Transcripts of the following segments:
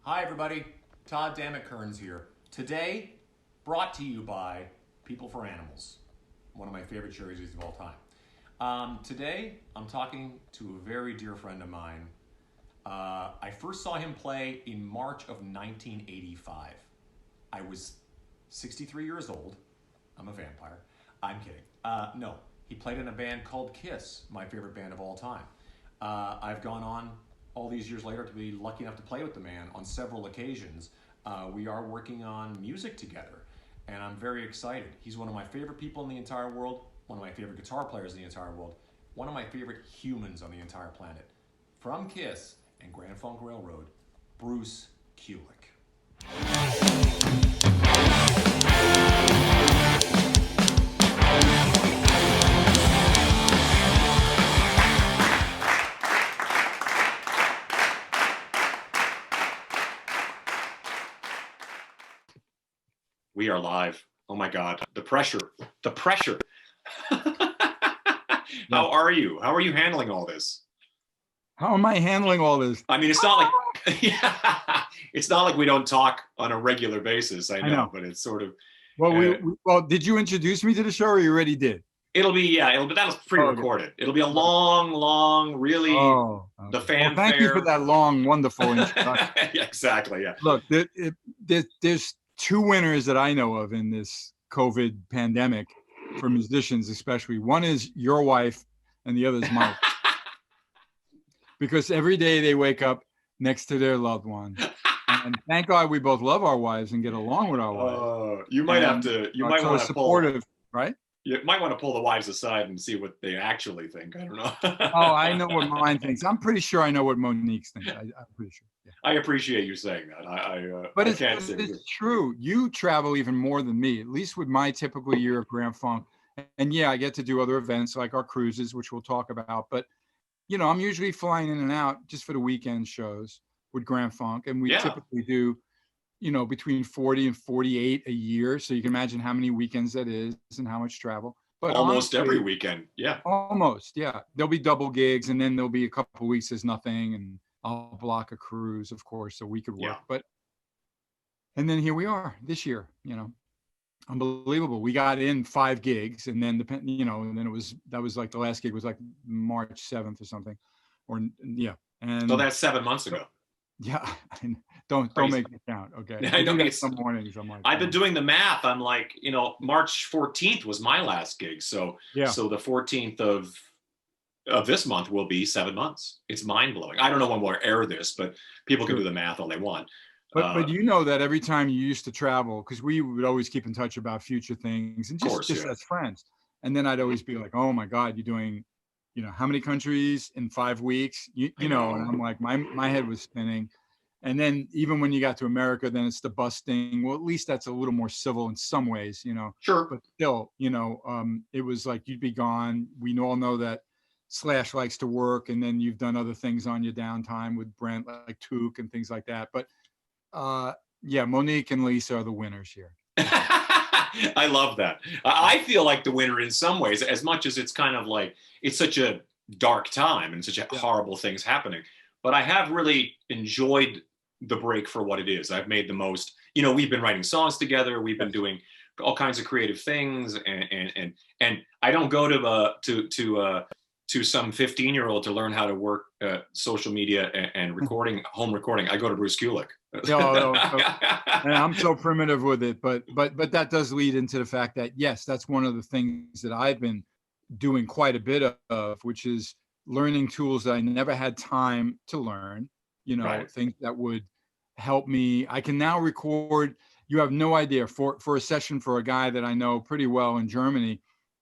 Hi everybody, Todd Dammit Kerns here. Today, brought to you by People for Animals, one of my favorite charities of all time. Today, I'm talking to a very dear friend of mine. I first saw him play in March of 1985. I was 63 years old. I'm a vampire. I'm kidding. No, he played in a band called Kiss, my favorite band of all time. I've gone on all these years later to be lucky enough to play with the man on several occasions. We are working on music together, and I'm very excited. He's one of my favorite people in the entire world, one of my favorite guitar players in the entire world, one of my favorite humans on the entire planet. From Kiss and Grand Funk Railroad, Bruce Kulick. We are live. Oh my God. The pressure. The pressure. How are you? How are you handling all this? How am I handling all this? I mean, it's not like it's not like we don't talk on a regular basis. I know. But it's sort of well, did you introduce me to the show, or you already did? It'll be but that was pre-recorded. It'll be a long, really the fanfare. Well, thank you for that long, wonderful introduction. Yeah, exactly. Yeah. Look, there's two winners that I know of in this COVID pandemic for musicians, especially. One is your wife, and the other is mine. Because every day they wake up next to their loved one, and thank God we both love our wives and get along with our wives. You might have to. You might want to supportive, right? You might want to pull the wives aside and see what they actually think. I don't know. Oh, I know what mine thinks. I'm pretty sure I know what Monique's thinks. I'm pretty sure. Yeah. I appreciate you saying that. But it's true. You travel even more than me, at least with my typical year of Grand Funk. And yeah, I get to do other events like our cruises, which we'll talk about. But, you know, I'm usually flying in and out just for the weekend shows with Grand Funk. And we typically do, you know, between 40 and 48 a year. So you can imagine how many weekends that is and how much travel. But almost every weekend. Yeah. Almost. Yeah. There'll be double gigs, and then there'll be a couple of weeks there's nothing. And I'll block a cruise, of course, so we could work. But, and then here we are this year, you know, unbelievable. We got in 5 gigs, and then and then that was like the last gig was like March 7th or something, and so that's 7 months ago. Yeah, don't make me count. Okay, I know some mornings. I'm like, I've been doing the math. I'm like, you know, March 14th was my last gig, so so the 14th of this month will be 7 months. It's mind blowing. I don't know when we'll air this, but people can do the math all they want. But you know that every time you used to travel, because we would always keep in touch about future things and just as friends. And then I'd always be like, oh my God, you're doing, you know, how many countries in 5 weeks? You know, and I'm like, my head was spinning. And then even when you got to America, then it's the bus thing. Well, at least that's a little more civil in some ways, you know. Sure. But still, you know, it was like you'd be gone. We all know that Slash likes to work, and then you've done other things on your downtime with Brent, like Took and things like that. But Monique and Lisa are the winners here. I love that. I feel like the winner in some ways, as much as it's kind of like it's such a dark time and such horrible things happening. But I have really enjoyed the break for what it is. I've made the most. You know, we've been writing songs together. We've been doing all kinds of creative things, and I don't go to some 15-year-old to learn how to work social media and recording, home recording. I go to Bruce Kulick. And I'm so primitive with it, but that does lead into the fact that yes, that's one of the things that I've been doing quite a bit of, which is learning tools that I never had time to learn. You know, things that would help me. I can now record. You have no idea for a session for a guy that I know pretty well in Germany.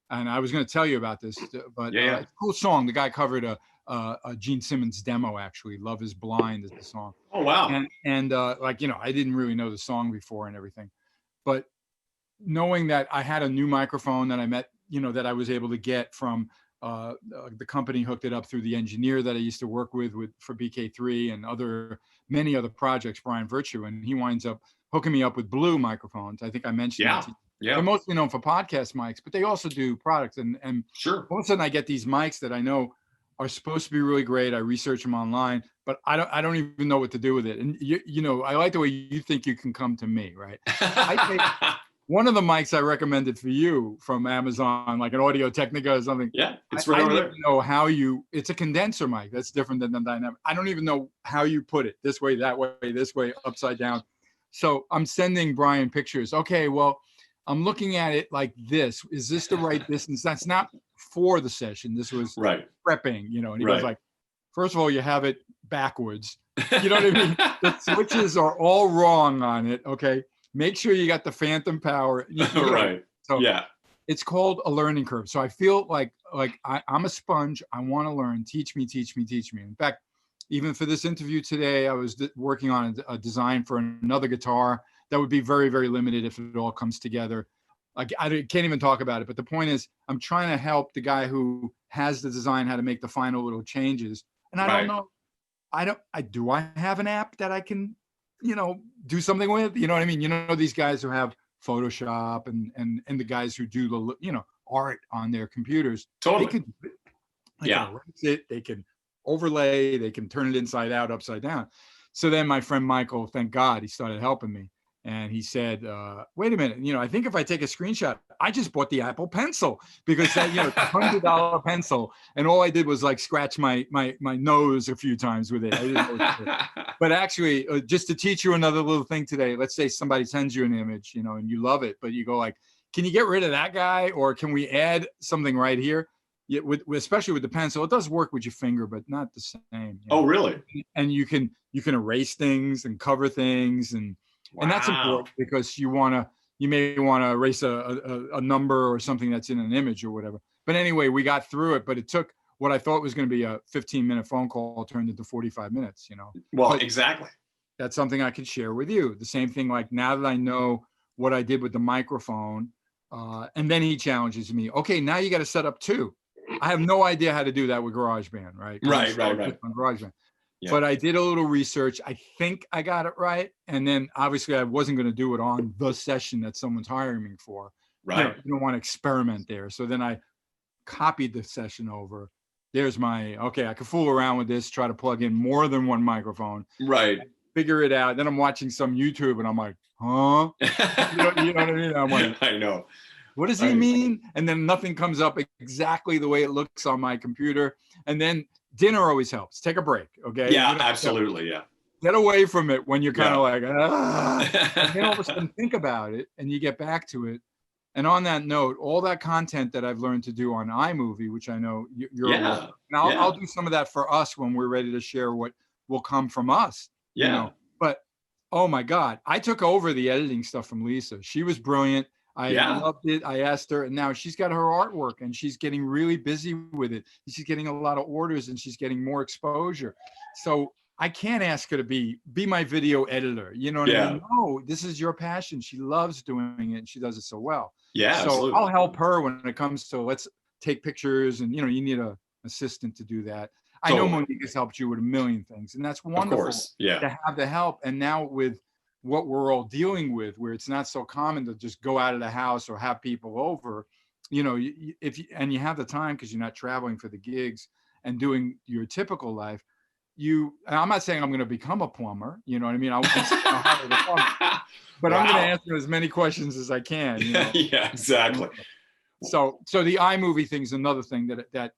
And I was going to tell you about this, but it's a cool song. The guy covered a Gene Simmons demo, actually. Love is Blind is the song. Oh, wow. And like, you know, I didn't really know the song before and everything. But knowing that I had a new microphone that I met, you know, that I was able to get from the company, hooked it up through the engineer that I used to work with for BK3 and many other projects, Brian Virtue. And he winds up hooking me up with Blue microphones. I think I mentioned that to you. Yeah. They're mostly known for podcast mics, but they also do products. And sure, all of a sudden I get these mics that I know are supposed to be really great. I research them online, but I don't even know what to do with it. And you know, I like the way you think you can come to me, right? I take one of the mics I recommended for you from Amazon, like an Audio Technica or something. Yeah, it's right over I there. don't even know how it's a condenser mic. That's different than the dynamic. I don't even know how you put it, this way, that way, this way, upside down. So I'm sending Brian pictures. Okay, well, I'm looking at it like this. Is this the right distance? That's not for the session. This was prepping, you know. And he goes like, first of all, you have it backwards. You know what I mean? The switches are all wrong on it. Okay. Make sure you got the phantom power. Right. So it's called a learning curve. So I feel like I'm a sponge. I want to learn. Teach me, teach me, teach me. In fact, even for this interview today, I was working on a design for another guitar that would be very, very limited if it all comes together. I can't even talk about it. But the point is, I'm trying to help the guy who has the design how to make the final little changes. And I don't know. Do I have an app that I can, you know, do something with? You know what I mean? You know, these guys who have Photoshop and the guys who do the, you know, art on their computers. Totally. They can erase it, they can overlay, they can turn it inside out, upside down. So then my friend Michael, thank God, he started helping me. And he said, wait a minute, you know, I think if I take a screenshot, I just bought the Apple Pencil because that, you know, it's a $100 pencil. And all I did was like scratch my nose a few times with it. I didn't know but actually, just to teach you another little thing today, let's say somebody sends you an image, you know, and you love it, but you go like, can you get rid of that guy? Or can we add something right here? Yeah, especially with the pencil, it does work with your finger, but not the same. You know? Oh, really? And you can erase things and cover things, and that's important because you may want to erase a number or something that's in an image or whatever. But anyway, we got through it, but it took what I thought was going to be a 15-minute phone call turned into 45 minutes, you know. Well, but exactly. That's something I could share with you. The same thing, like now that I know what I did with the microphone, and then he challenges me, okay, now you got to set up two. I have no idea how to do that with GarageBand, right? Right. On GarageBand. Yeah. But I did a little research. I think I got it right. And then obviously I wasn't going to do it on the session that someone's hiring me for. Right. You don't want to experiment there. So then I copied the session over. There's I can fool around with this, try to plug in more than one microphone. Right. Figure it out. Then I'm watching some YouTube and I'm like, huh? You know what I mean? I'm like, I know. What does he mean? And then nothing comes up exactly the way it looks on my computer. And then dinner always helps. Take a break, okay? Yeah, absolutely, yeah. Get away from it when you're kind of like, and then all of a sudden think about it and you get back to it. And on that note, all that content that I've learned to do on iMovie, which I know you're aware of, and I'll do some of that for us when we're ready to share what will come from us. Yeah. You know? But, oh my God, I took over the editing stuff from Lisa. She was brilliant. I loved it. I asked her, and now she's got her artwork and she's getting really busy with it. She's getting a lot of orders and she's getting more exposure. So I can't ask her to be my video editor. You know what I mean? No, this is your passion. She loves doing it and she does it so well. Yeah. So absolutely. I'll help her when it comes to let's take pictures, and you know, you need an assistant to do that. I know Monique has helped you with a million things, and that's wonderful to have the help. And now with what we're all dealing with, where it's not so common to just go out of the house or have people over, you know, if you have the time because you're not traveling for the gigs and doing your typical life, and I'm not saying I'm going to become a plumber, you know what I mean? I'll hire a plumber, but I'm going to answer as many questions as I can. You know? Yeah, exactly. So the iMovie thing is another thing that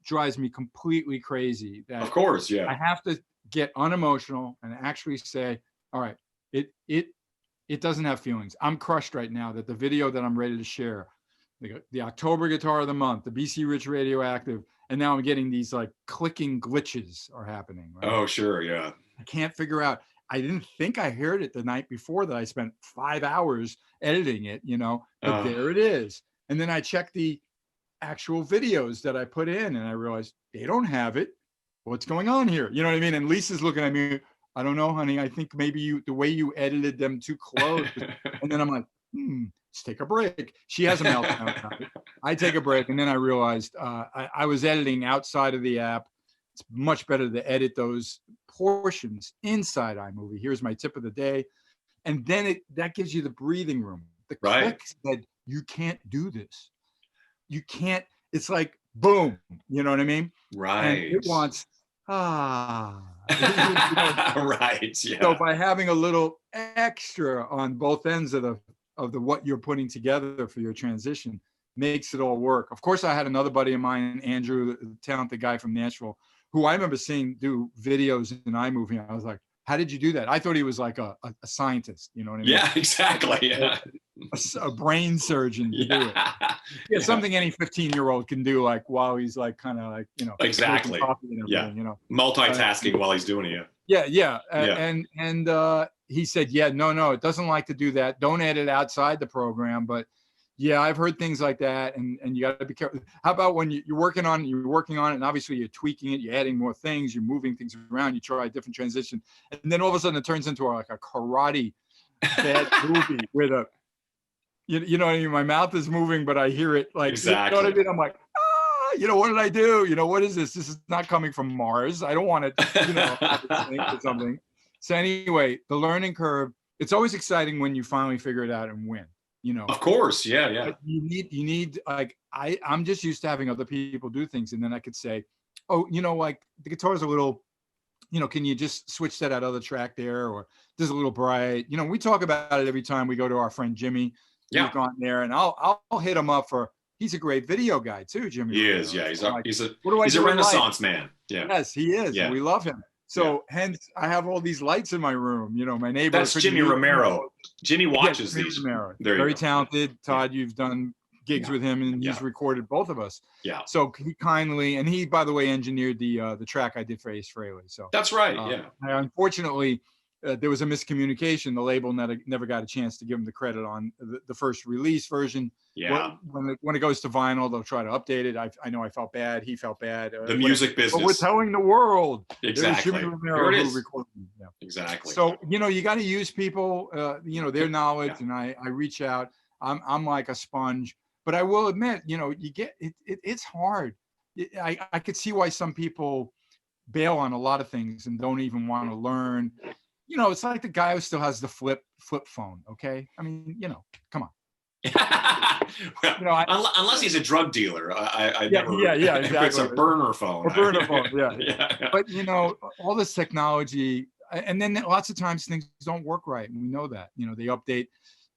drives me completely crazy. That of course, yeah. I have to get unemotional and actually say, all right, it doesn't have feelings. I'm crushed right now that the video that I'm ready to share, the October Guitar of the Month, the BC Rich Radioactive, and now I'm getting these like clicking glitches are happening. Right? Oh, sure, yeah. I can't figure out. I didn't think I heard it the night before that I spent 5 hours editing it, you know, but there it is. And then I checked the actual videos that I put in and I realized they don't have it. What's going on here? You know what I mean? And Lisa's looking at me. I don't know, honey. I think maybe the way you edited them too close. And then I'm like, let's take a break. She has a meltdown. I take a break. And then I realized I was editing outside of the app. It's much better to edit those portions inside iMovie. Here's my tip of the day. And then that gives you the breathing room. The click said, you can't do this. You can't. It's like, boom. You know what I mean? Right. And it wants, Right. Yeah. So by having a little extra on both ends of the what you're putting together for your transition makes it all work. Of course, I had another buddy of mine, Andrew, the talented guy from Nashville, who I remember seeing do videos in iMovie. I was like, how did you do that? I thought he was like a scientist, you know what I mean? Yeah, exactly. Yeah. A brain surgeon to do it. Yeah, something any 15-year-old can do, like while he's like kind of like, Exactly. Yeah, Multitasking while he's doing it. Yeah. And he said, yeah, no, it doesn't like to do that. Don't edit outside the program. But yeah, I've heard things like that, and you got to be careful. How about when you're working on it, and obviously you're tweaking it, you're adding more things, you're moving things around, you try a different transition, and then all of a sudden it turns into like a karate bad movie with a, you know what I mean? My mouth is moving, but I hear it like, exactly. You know what I mean? I'm like, what did I do? What is this? This is not coming from Mars. I don't want it, or something. So anyway, the learning curve, it's always exciting when you finally figure it out and win. Of course, yeah. But you need like I'm just used to having other people do things, and then I could say, oh, like the guitar's a little, can you just switch that other track there, or there's a little bright. We talk about it every time we go to our friend Jimmy. Yeah, who's gone there, and I'll hit him up for. He's a great video guy too, Jimmy. He is, yeah. He's a do Renaissance man. Yeah. Yes, he is. Yeah. We love him. So hence I have all these lights in my room. My neighbor. That's Jimmy Romero. Jimmy watches Jimmy these. Romero. Very talented. Todd, you've done gigs with him, and he's recorded both of us. Yeah. So he kindly, and he, by the way, engineered the track I did for Ace Frehley. So that's right. Unfortunately, there was a miscommunication. The label never got a chance to give him the credit on the first release version. Yeah. When it goes to vinyl, they'll try to update it. I know I felt bad. He felt bad. The music business. But we're telling the world. Exactly. Jimmy Romero Here it is. Yeah. Exactly. So, you got to use people, their knowledge, and I reach out. I'm like a sponge. But I will admit, you get it's hard. I could see why some people bail on a lot of things and don't even want to learn. It's like the guy who still has the flip phone. Okay, I mean, come on. Well, unless he's a drug dealer, I never. Yeah, exactly. It's a burner phone. A burner phone, yeah. But all this technology, and then lots of times things don't work right, and we know that. They update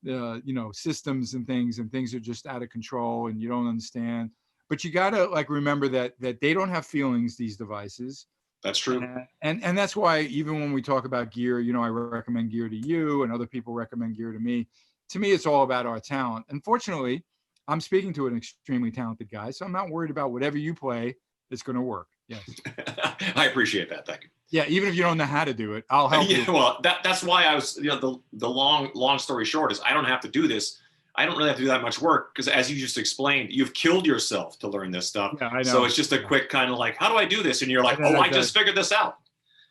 the systems and things are just out of control, and you don't understand. But you gotta remember that they don't have feelings, these devices. That's true. And that's why even when we talk about gear, I recommend gear to you, and other people recommend gear to me. To me, it's all about our talent. Unfortunately, I'm speaking to an extremely talented guy, so I'm not worried about whatever you play. It's going to work. Yes. I appreciate that. Thank you. Yeah, even if you don't know how to do it, I'll help you. Well, that's why I was, the long story short is I don't have to do this. I don't really have to do that much work because, as you just explained, you've killed yourself to learn this stuff. Yeah, I know. So it's just a quick kind of like, how do I do this? And you're like, I just figured this out.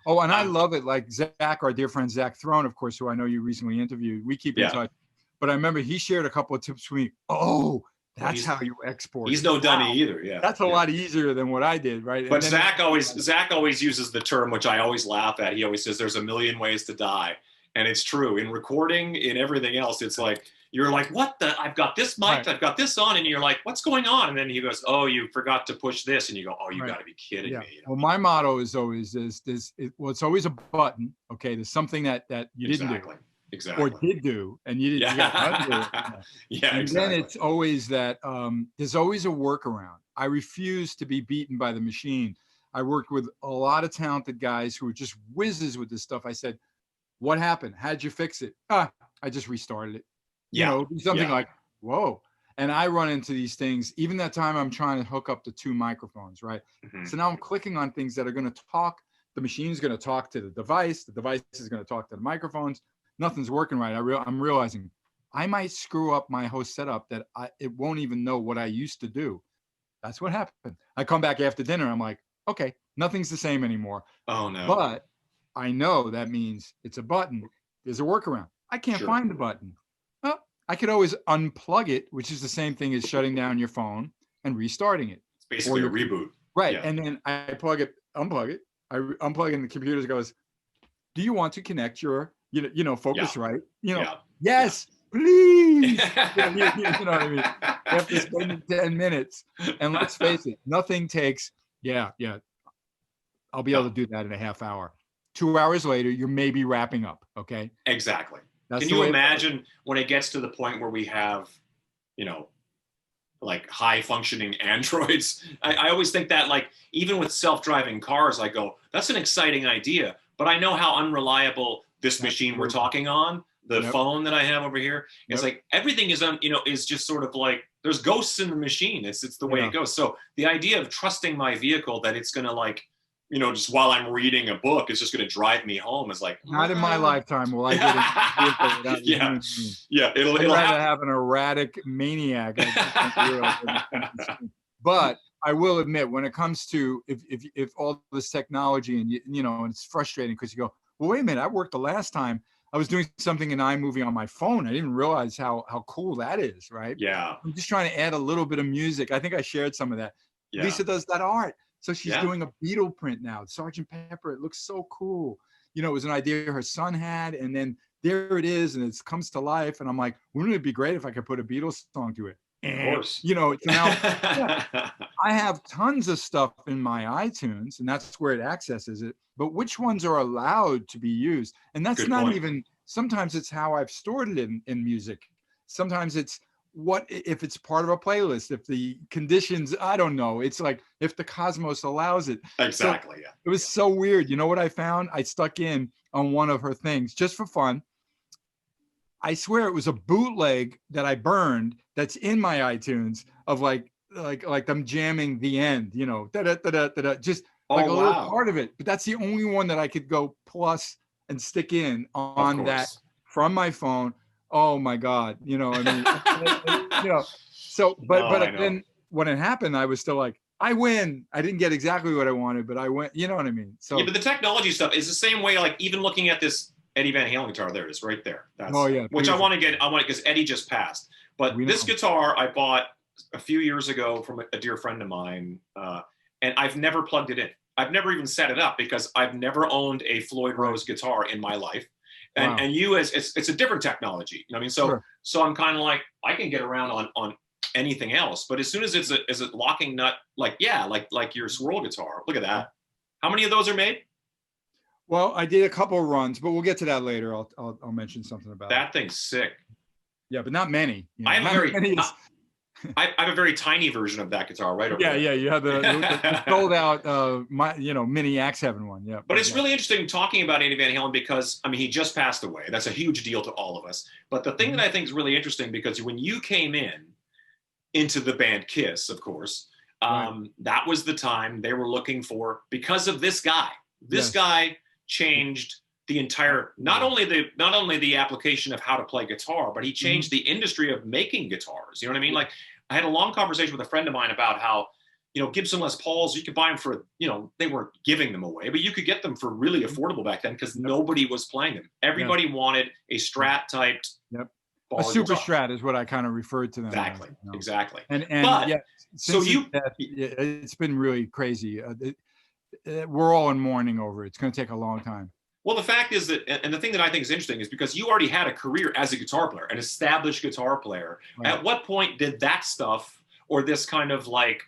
Oh, and I love it. Like Zach, our dear friend Zach Throne, of course, who I know you recently interviewed. We keep in touch. But I remember he shared a couple of tips for me. Oh, that's how you export. He's no dummy either. Yeah, that's a lot easier than what I did, right? But Zach always uses the term, which I always laugh at. He always says, "There's a million ways to die," and it's true. In recording, in everything else, it's like you're like, "What the? I've got this mic, I've got this on," and you're like, "What's going on?" And then he goes, "Oh, you forgot to push this," and you go, "Oh, you got to be kidding me." Well, my motto is always it's always a button. Okay, there's something that you didn't do. Exactly. Or did do, and you didn't. Yeah, and then it's always that there's always a workaround. I refuse to be beaten by the machine. I worked with a lot of talented guys who were just whizzes with this stuff. I said, "What happened? How'd you fix it?" I just restarted it. Something like, "Whoa!" And I run into these things. Even that time, I'm trying to hook up the two microphones, right? Mm-hmm. So now I'm clicking on things that are going to talk. The machine's going to talk to the device. The device is going to talk to the microphones. Nothing's working right. I'm realizing I might screw up my whole setup that it won't even know what I used to do. That's what happened. I come back after dinner. I'm like, okay, nothing's the same anymore. Oh no. But I know that means it's a button. There's a workaround. I can't find the button. Well, I could always unplug it, which is the same thing as shutting down your phone and restarting it. It's basically a reboot. Right. Yeah. And then I unplug it. I unplug it and the computer goes, do you want to connect your Focusrite, yes, please. You know what I mean? After spending 10 minutes, and let's face it, nothing takes, I'll be able to do that in a half hour. 2 hours later, you're maybe wrapping up. Okay. Exactly. That's Can you imagine when it gets to the point where we have, you know, like high functioning androids? I always think that, like, even with self-driving cars, I go, that's an exciting idea, but I know how unreliable this machine we're talking on, the phone that I have over here, is like everything is is just sort of like there's ghosts in the machine. It's the way it goes. So the idea of trusting my vehicle that it's gonna, like, just while I'm reading a book, it's just gonna drive me home is like, not in my lifetime will I get in the vehicle without it'll have an erratic maniac. But I will admit, when it comes to if all this technology and and it's frustrating because you go, well, wait a minute, I worked the last time. I was doing something in iMovie on my phone. I didn't realize how cool that is, right? Yeah. I'm just trying to add a little bit of music. I think I shared some of that. Yeah. Lisa does that art. So she's doing a Beatle print now, Sgt. Pepper. It looks so cool. It was an idea her son had, and then there it is, and it comes to life. And I'm like, wouldn't it be great if I could put a Beatles song to it? Of course. So now I have tons of stuff in my iTunes, and that's where it accesses it. But which ones are allowed to be used? And that's not even, sometimes it's how I've stored it in music. Sometimes it's if it's part of a playlist, if the conditions, I don't know. It's like if the cosmos allows it. Exactly. So it was so weird. You know what I found? I stuck in on one of her things just for fun. I swear it was a bootleg that I burned that's in my iTunes of like them jamming the end, just like a little part of it. But that's the only one that I could go plus and stick in on that from my phone. Oh my God. So, but then when it happened, I was still like, I win. I didn't get exactly what I wanted, but I went, you know what I mean? So yeah, but the technology stuff is the same way, like even looking at this Eddie Van Halen guitar, there it is right there. That's, which I want to get, because Eddie just passed. But this guitar I bought a few years ago from a dear friend of mine, and I've never plugged it in. I've never even set it up because I've never owned a Floyd Rose guitar in my life. And and it's a different technology. I mean, so I'm kind of like, I can get around on anything else, but as soon as it's a locking nut, like your swirl guitar, look at that. How many of those are made? Well, I did a couple of runs, but we'll get to that later. I'll mention something about that. Thing's sick. Yeah, but not many. I have a very tiny version of that guitar right over there. Yeah, you have the sold out mini Axe Heaven one. Yeah. But it's really interesting talking about Eddie Van Halen because he just passed away. That's a huge deal to all of us. But the thing that I think is really interesting, because when you came into the band Kiss, of course, that was the time they were looking for, because of this guy. This guy changed the entire, not only the application of how to play guitar, but he changed the industry of making guitars. You know what I mean? Like, I had a long conversation with a friend of mine about how, Gibson Les Pauls, you could buy them for, they weren't giving them away, but you could get them for really affordable back then because nobody was playing them. Everybody wanted a Strat typed. A super guitar. Strat is what I kind of referred to them. Exactly. As, Exactly. But it's been really crazy. We're all in mourning over it. It's going to take a long time. Well, the fact is that, and the thing that I think is interesting is because you already had a career as a guitar player, an established guitar player. Right. At what point did that stuff, or this kind of like,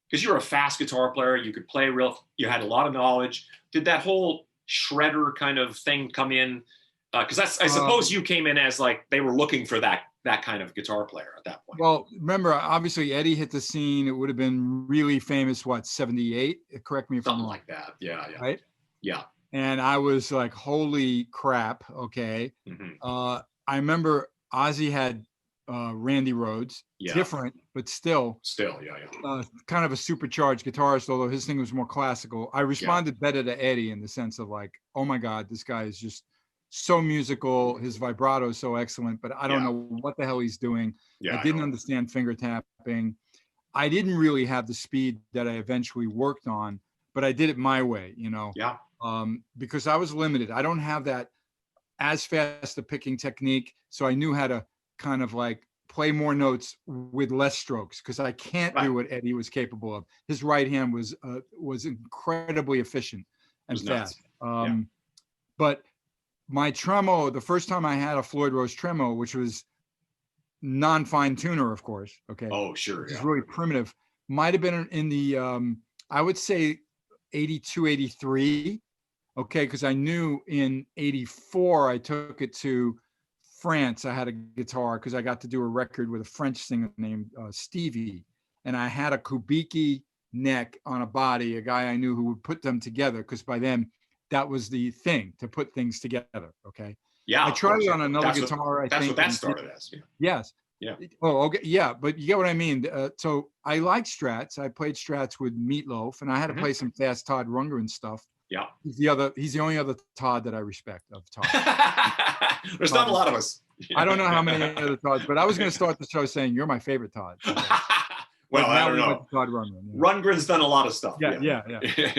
because you're a fast guitar player, you could play you had a lot of knowledge. Did that whole shredder kind of thing come in? Because I suppose you came in as like, they were looking for that kind of guitar player at that point. Well, remember, obviously Eddie hit the scene. It would have been really famous, 78? Correct me if I'm wrong. Something like that. Yeah. Right? Yeah. And I was like, holy crap. Okay. I remember Ozzy had Randy Rhoads, different, but still, kind of a supercharged guitarist, although his thing was more classical. I responded better to Eddie in the sense of like, oh my God, this guy is just so musical. His vibrato is so excellent, but I don't know what the hell he's doing. I didn't understand finger tapping. I didn't really have the speed that I eventually worked on, but I did it my way, because I was limited. I don't have that as fast a picking technique. So I knew how to kind of like play more notes with less strokes, because I can't do what Eddie was capable of. His right hand was incredibly efficient and fast. But my tremolo, the first time I had a Floyd Rose tremolo, which was non-fine tuner, of course. Okay. Oh, sure. It's really primitive. Might have been in the, I would say 82, 83. Okay, because I knew in '84 I took it to France. I had a guitar because I got to do a record with a French singer named Stevie, and I had a Kubicki neck on a body, a guy I knew who would put them together, because by then that was the thing, to put things together. Okay. Yeah, I of tried course, it yeah. on another guitar. That's what that and started as. Yeah. Yes. Yeah. Oh, okay. Yeah, but you get what I mean. So I like Strats. I played Strats with Meatloaf, and I had to play some fast Todd Rundgren stuff. Yeah. He's the only other Todd that I respect of Todd. There's Todd not a lot of us. I don't know how many other Todds, but I was going to start the show saying you're my favorite Todd. Well, I don't know. Todd Rundgren. Rundgren's done a lot of stuff. Yeah.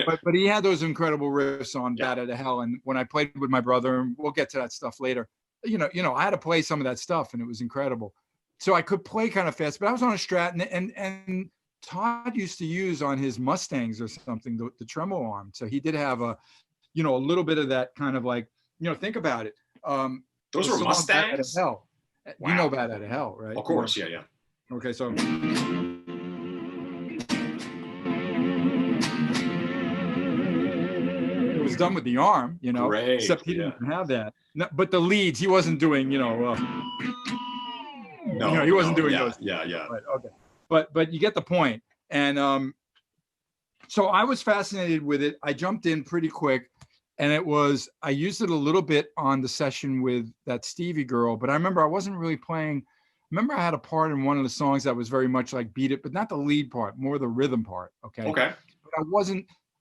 But he had those incredible riffs on Bat Out of Hell, and when I played with my brother, and we'll get to that stuff later. You know, I had to play some of that stuff, and it was incredible. So I could play kind of fast, but I was on a Strat, and Todd used to use on his Mustangs or something the tremolo arm. So he did have a little bit of that kind of like, think about it. Those were Mustangs? Bat Out of Hell. Wow. You know Bat Out of Hell, right? Of course, yeah. Okay, so it was done with the arm, Great, except he didn't have that. No, but the leads, he wasn't doing, he wasn't doing those. Yeah. Right, okay. But you get the point. And so I was fascinated with it. I jumped in pretty quick, and I used it a little bit on the session with that Stevie girl, but I remember I wasn't really playing. I had a part in one of the songs that was very much like Beat It, but not the lead part, more the rhythm part. Okay. But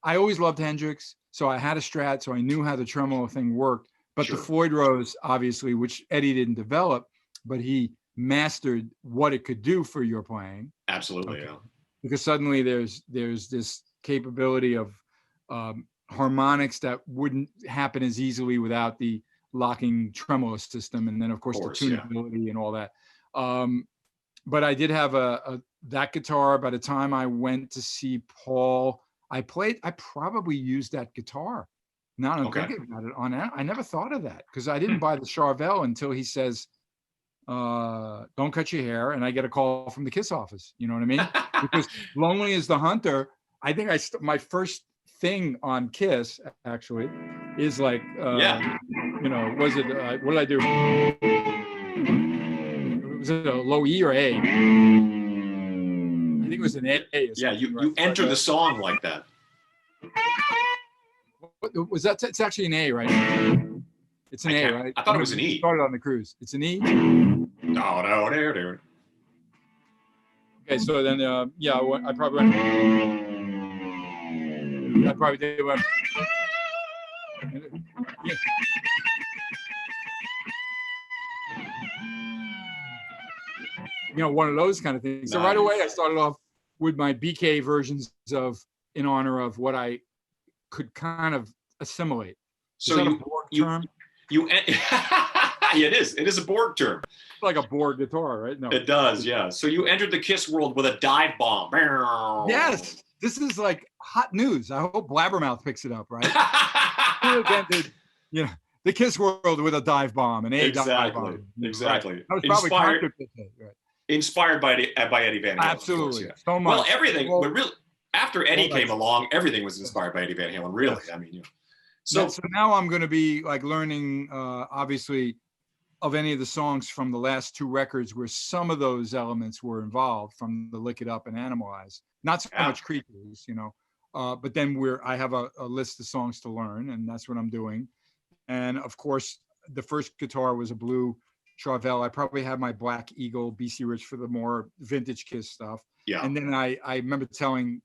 I always loved Hendrix, so I had a Strat, so I knew how the tremolo thing worked. But the Floyd Rose, obviously, which Eddie didn't develop, but he mastered what it could do for your playing. Absolutely, yeah. Because suddenly there's this capability of harmonics that wouldn't happen as easily without the locking tremolo system, and then of course the tunability and all that. But I did have that guitar. By the time I went to see Paul, I probably used that guitar. Now I'm thinking about it. I never thought of that because I didn't buy the Charvel until he says, "Don't cut your hair," and I get a call from the Kiss office. You know what I mean? Because Lonely is the Hunter. I think my first thing on Kiss actually is like, was it? What did I do? Was it a low E or A? I think it was an A. Yeah, you enter the song like that. Was that? It's actually an A, right? It's an A, right? I thought it was an E. Started on the cruise. It's an E. No. Okay, so then, I probably went. I probably did one. One of those kind of things. Nice. So right away, I started off with my BK versions in honor of what I could kind of assimilate. So is that a Borg term? It is. It is a Borg term. It's like a Borg guitar, right? No, it does. Yeah. So you entered the Kiss world with a dive bomb. Yes, this is like hot news. I hope Blabbermouth picks it up, right? The Kiss world with a dive bomb, dive bomb. Exactly. Right. That was probably inspired by Eddie Van Halen. Absolutely. Of course, so much. Well, everything. But really, after Eddie came along, everything was inspired by Eddie Van Halen. Really, yes. I mean, So now I'm going to be like learning, obviously, of any of the songs from the last two records where some of those elements were involved, from the Lick It Up and Animalize. Not so much Creatures, but then I have a list of songs to learn, and that's what I'm doing. And of course, the first guitar was a blue Charvel. I probably had my Black Eagle BC Rich for the more vintage Kiss stuff. Yeah. And then I remember telling,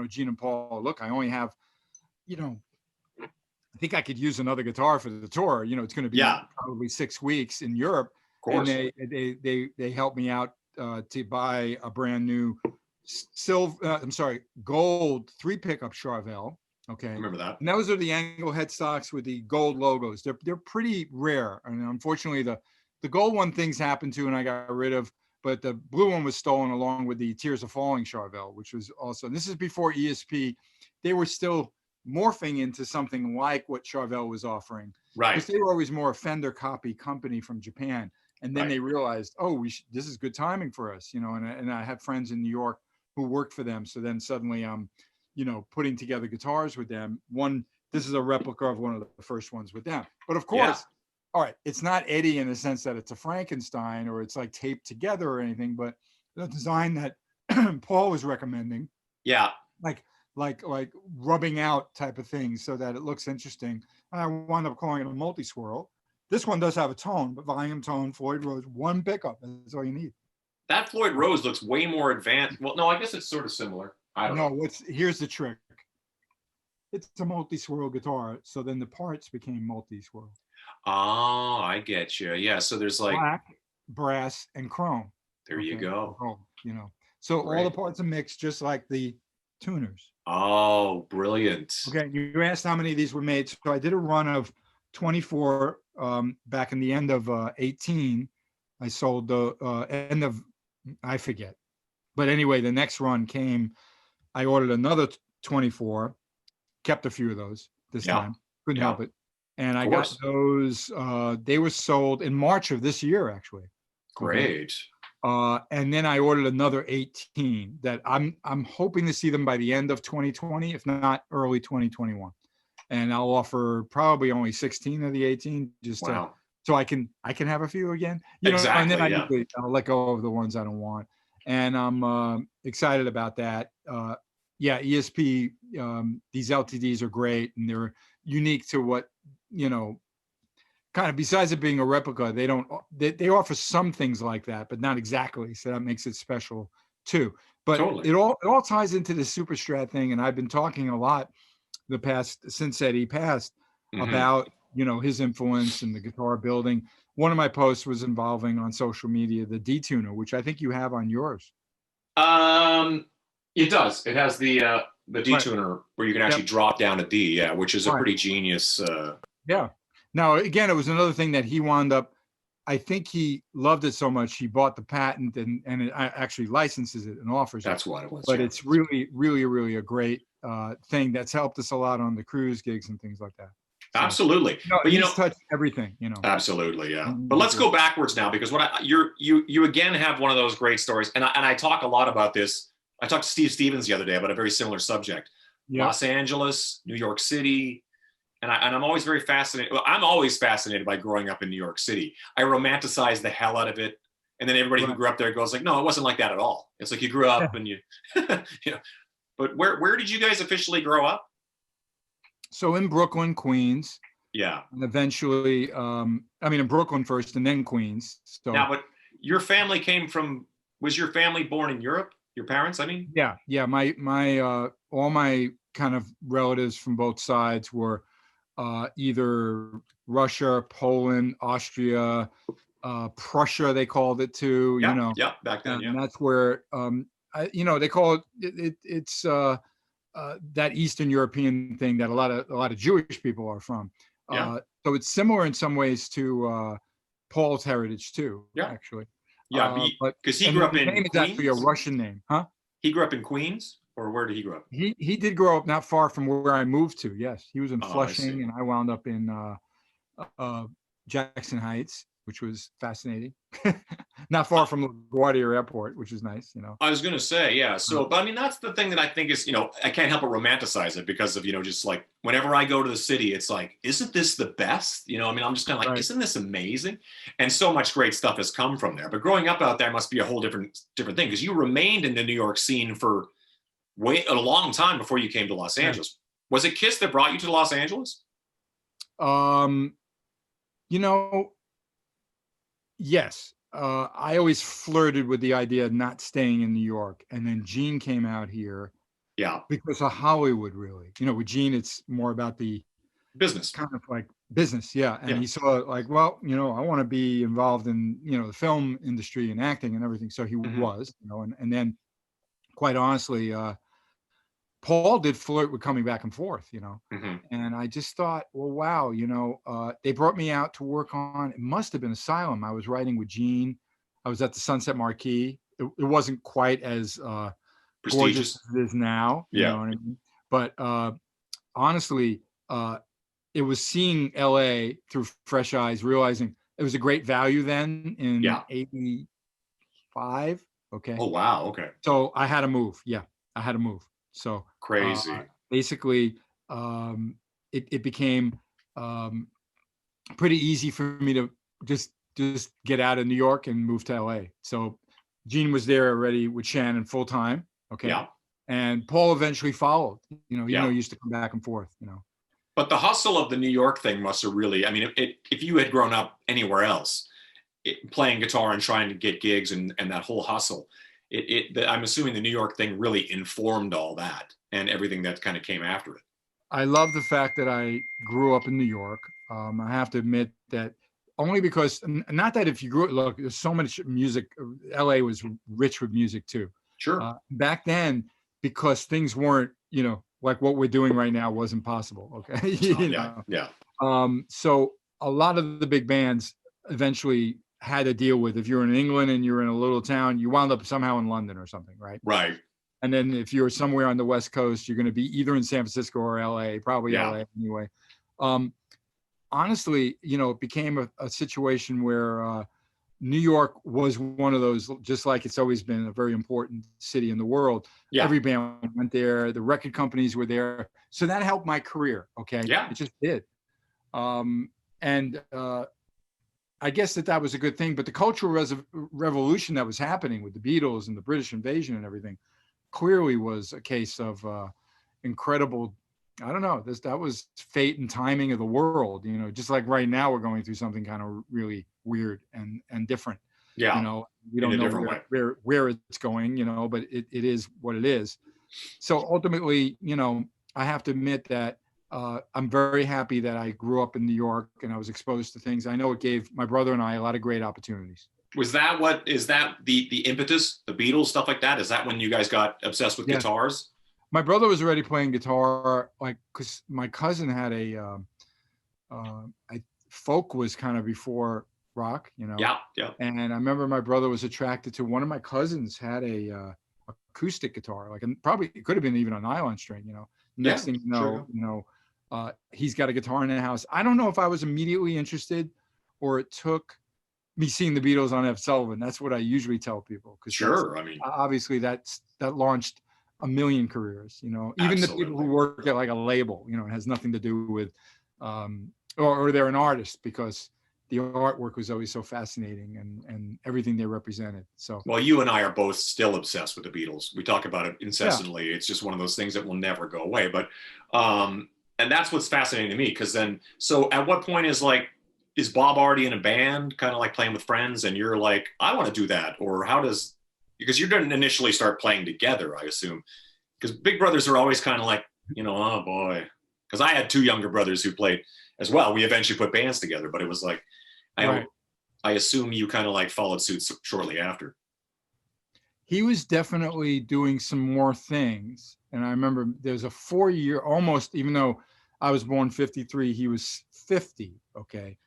Gene and Paul, look, I only have, I think I could use another guitar for the tour. It's going to be probably 6 weeks in Europe. Of course. And they helped me out to buy a brand new gold 3-pickup Charvel. Okay. I remember that. And those are the angle headstocks with the gold logos. They're pretty rare. And unfortunately, the gold one things happened to, and I got rid of. But the blue one was stolen along with the Tears of Falling Charvel, which was also. And this is before ESP. They were still morphing into something like what Charvel was offering. Right. Because they were always more a Fender copy company from Japan. And then they realized, this is good timing for us, and I had friends in New York who worked for them. So then suddenly I'm, putting together guitars with them. One this is a replica of one of the first ones with them. But of Yeah. course, all right, it's not Eddie in the sense that it's a Frankenstein or it's like taped together or anything, but the design that Paul was recommending, Yeah. like rubbing out type of things so that it looks interesting. And I wound up calling it a multi-swirl. This one does have a tone, but volume, tone, Floyd Rose, one pickup. That's all you need. That Floyd Rose looks way more advanced. Well, no, I guess it's sort of similar. I don't know. Here's the trick. It's a multi-swirl guitar, so then the parts became multi-swirl. Oh, I get you. Yeah, so there's like black, brass, and chrome. There you go. You know, so all the parts are mixed, just like the tuners. Oh, brilliant. Okay, you asked how many of these were made. So I did a run of 24 back in the end of 18. I sold the end of, I forget. But anyway, the next run came, I ordered another 24, kept a few of those this time. Couldn't help it. And I got those, they were sold in March of this year, actually. Great. And then I ordered another 18 that I'm hoping to see them by the end of 2020, if not early 2021. And I'll offer probably only 16 of the 18, just so I can have a few again. You know, and then I'll let go of the ones I don't want. And I'm excited about that. ESP, these LTDs are great, and they're unique to what, you know, kind of, besides it being a replica, they offer some things like that, but not exactly. So that makes it special too. But it all ties into the Super Strat thing. And I've been talking a lot since Eddie passed about, you know, his influence in the guitar building. One of my posts was involving on social media the D-tuner, which I think you have on yours. It does. It has the D-tuner where you can actually drop down a D, which is a pretty genius. Now, again, it was another thing that he wound up, I think he loved it so much, he bought the patent and it actually licenses it and offers it. That's what it was. But it's really, really, really a great thing that's helped us a lot on the cruise gigs and things like that. So, absolutely. But he's touched everything, you know. Absolutely, yeah. But let's go backwards now, because you again have one of those great stories, and I talk a lot about this. I talked to Steve Stevens the other day about a very similar subject. Los Angeles, New York City. And I'm always very fascinated. Well, I'm always fascinated by growing up in New York City. I romanticize the hell out of it. And then everybody who grew up there goes like, no, it wasn't like that at all. It's like you grew up and you, you know. But where did you guys officially grow up? So in Brooklyn, Queens. Yeah. And eventually, in Brooklyn first and then Queens. So now, but your family was your family born in Europe? Your parents, I mean? Yeah. My all my kind of relatives from both sides were either Russia, Poland, Austria, Prussia, they called it too. Yeah, you know, back then. And that's where they call it's that Eastern European thing that a lot of Jewish people are from. So it's similar in some ways to Paul's heritage too. Actually. Yeah, because he grew up in Queens. Is actually a Russian name, huh? He grew up in Queens. Or where did he grow up? He did grow up not far from where I moved to. Yes, he was in Flushing, and I wound up in Jackson Heights, which was fascinating. Not far from LaGuardia Airport, which is nice, you know. I was going to say, yeah. So, but I mean, that's the thing that I think is, you know, I can't help but romanticize it because of, you know, just like whenever I go to the city, it's like, isn't this the best? You know, I mean, I'm just kind of like, isn't this amazing? And so much great stuff has come from there. But growing up out there must be a whole different thing, because you remained in the New York scene for a long time before you came to Los Angeles. Was it Kiss that brought you to Los Angeles? You know, yes. I always flirted with the idea of not staying in New York. And then Gene came out here. Yeah. Because of Hollywood, really. You know, with Gene, it's more about the business. Kind of like business, And he saw like, well, you know, I want to be involved in, you know, the film industry and acting and everything. So he was, you know, and then quite honestly, Paul did flirt with coming back and forth, you know, and I just thought, well, wow, you know, they brought me out to work on, it must have been Asylum. I was writing with Gene. I was at the Sunset Marquee. It wasn't quite as gorgeous as it is now, you know what I mean? But honestly, it was seeing LA through fresh eyes, realizing it was a great value then in 85. Okay. Oh, wow. Okay. So I had to move. Yeah, I had to move. So crazy. Basically, it became pretty easy for me to just get out of New York and move to LA. So Gene was there already with Shannon full time. Okay. Yeah. And Paul eventually followed, even Yeah. though he used to come back and forth, But the hustle of the New York thing must have really, I mean, if you had grown up anywhere else, playing guitar and trying to get gigs and that whole hustle, I'm assuming the New York thing really informed all that and everything that kind of came after it. I love the fact that I grew up in New York. I have to admit that only because, not that if you grew up, look, there's so much music. LA was rich with music too. Sure. Back then, because things weren't, like what we're doing right now wasn't possible. Okay. Yeah. So a lot of the big bands eventually had to deal with, if you're in England and you're in a little town, you wound up somehow in London or something, right? Right. And then if you're somewhere on the West Coast, you're going to be either in San Francisco or LA, probably LA anyway. Honestly, it became a situation where New York was one of those, just like it's always been, a very important city in the world. Yeah. Every band went there. The record companies were there. So that helped my career. Okay. Yeah. It just did. I guess that was a good thing. But the cultural revolution that was happening with the Beatles and the British invasion and everything clearly was a case of incredible, I don't know, that was fate and timing of the world, just like right now we're going through something kind of really weird and different. Yeah. We don't know where it's going, but it is what it is. So ultimately, I have to admit that I'm very happy that I grew up in New York and I was exposed to things. I know it gave my brother and I a lot of great opportunities. Is that the impetus, the Beatles, stuff like that? Is that when you guys got obsessed with guitars? My brother was already playing guitar, because my cousin had folk was kind of before rock, Yeah. And I remember my brother was attracted to, one of my cousins had a acoustic guitar, and probably it could have been even a nylon string, Next thing you know, sure. He's got a guitar in the house. I don't know if I was immediately interested or it took me seeing the Beatles on F. Sullivan. That's what I usually tell people. Sure. I mean, obviously that launched a million careers, even absolutely. the people who work at like a label, it has nothing to do with, or they're an artist, because the artwork was always so fascinating and everything they represented. So, well, you and I are both still obsessed with the Beatles. We talk about it incessantly. Yeah. It's just one of those things that will never go away. But, and that's what's fascinating to me. Cause then, so at what point is Bob already in a band, kind of like playing with friends, and you're like, I want to do that? Or because you didn't initially start playing together, I assume, because big brothers are always kind of like, oh boy, because I had two younger brothers who played as well. We eventually put bands together, but it was like, right. I assume you kind of like followed suit shortly after. He was definitely doing some more things. And I remember there's a 4-year, almost, even though I was born 53, he was 50. Okay.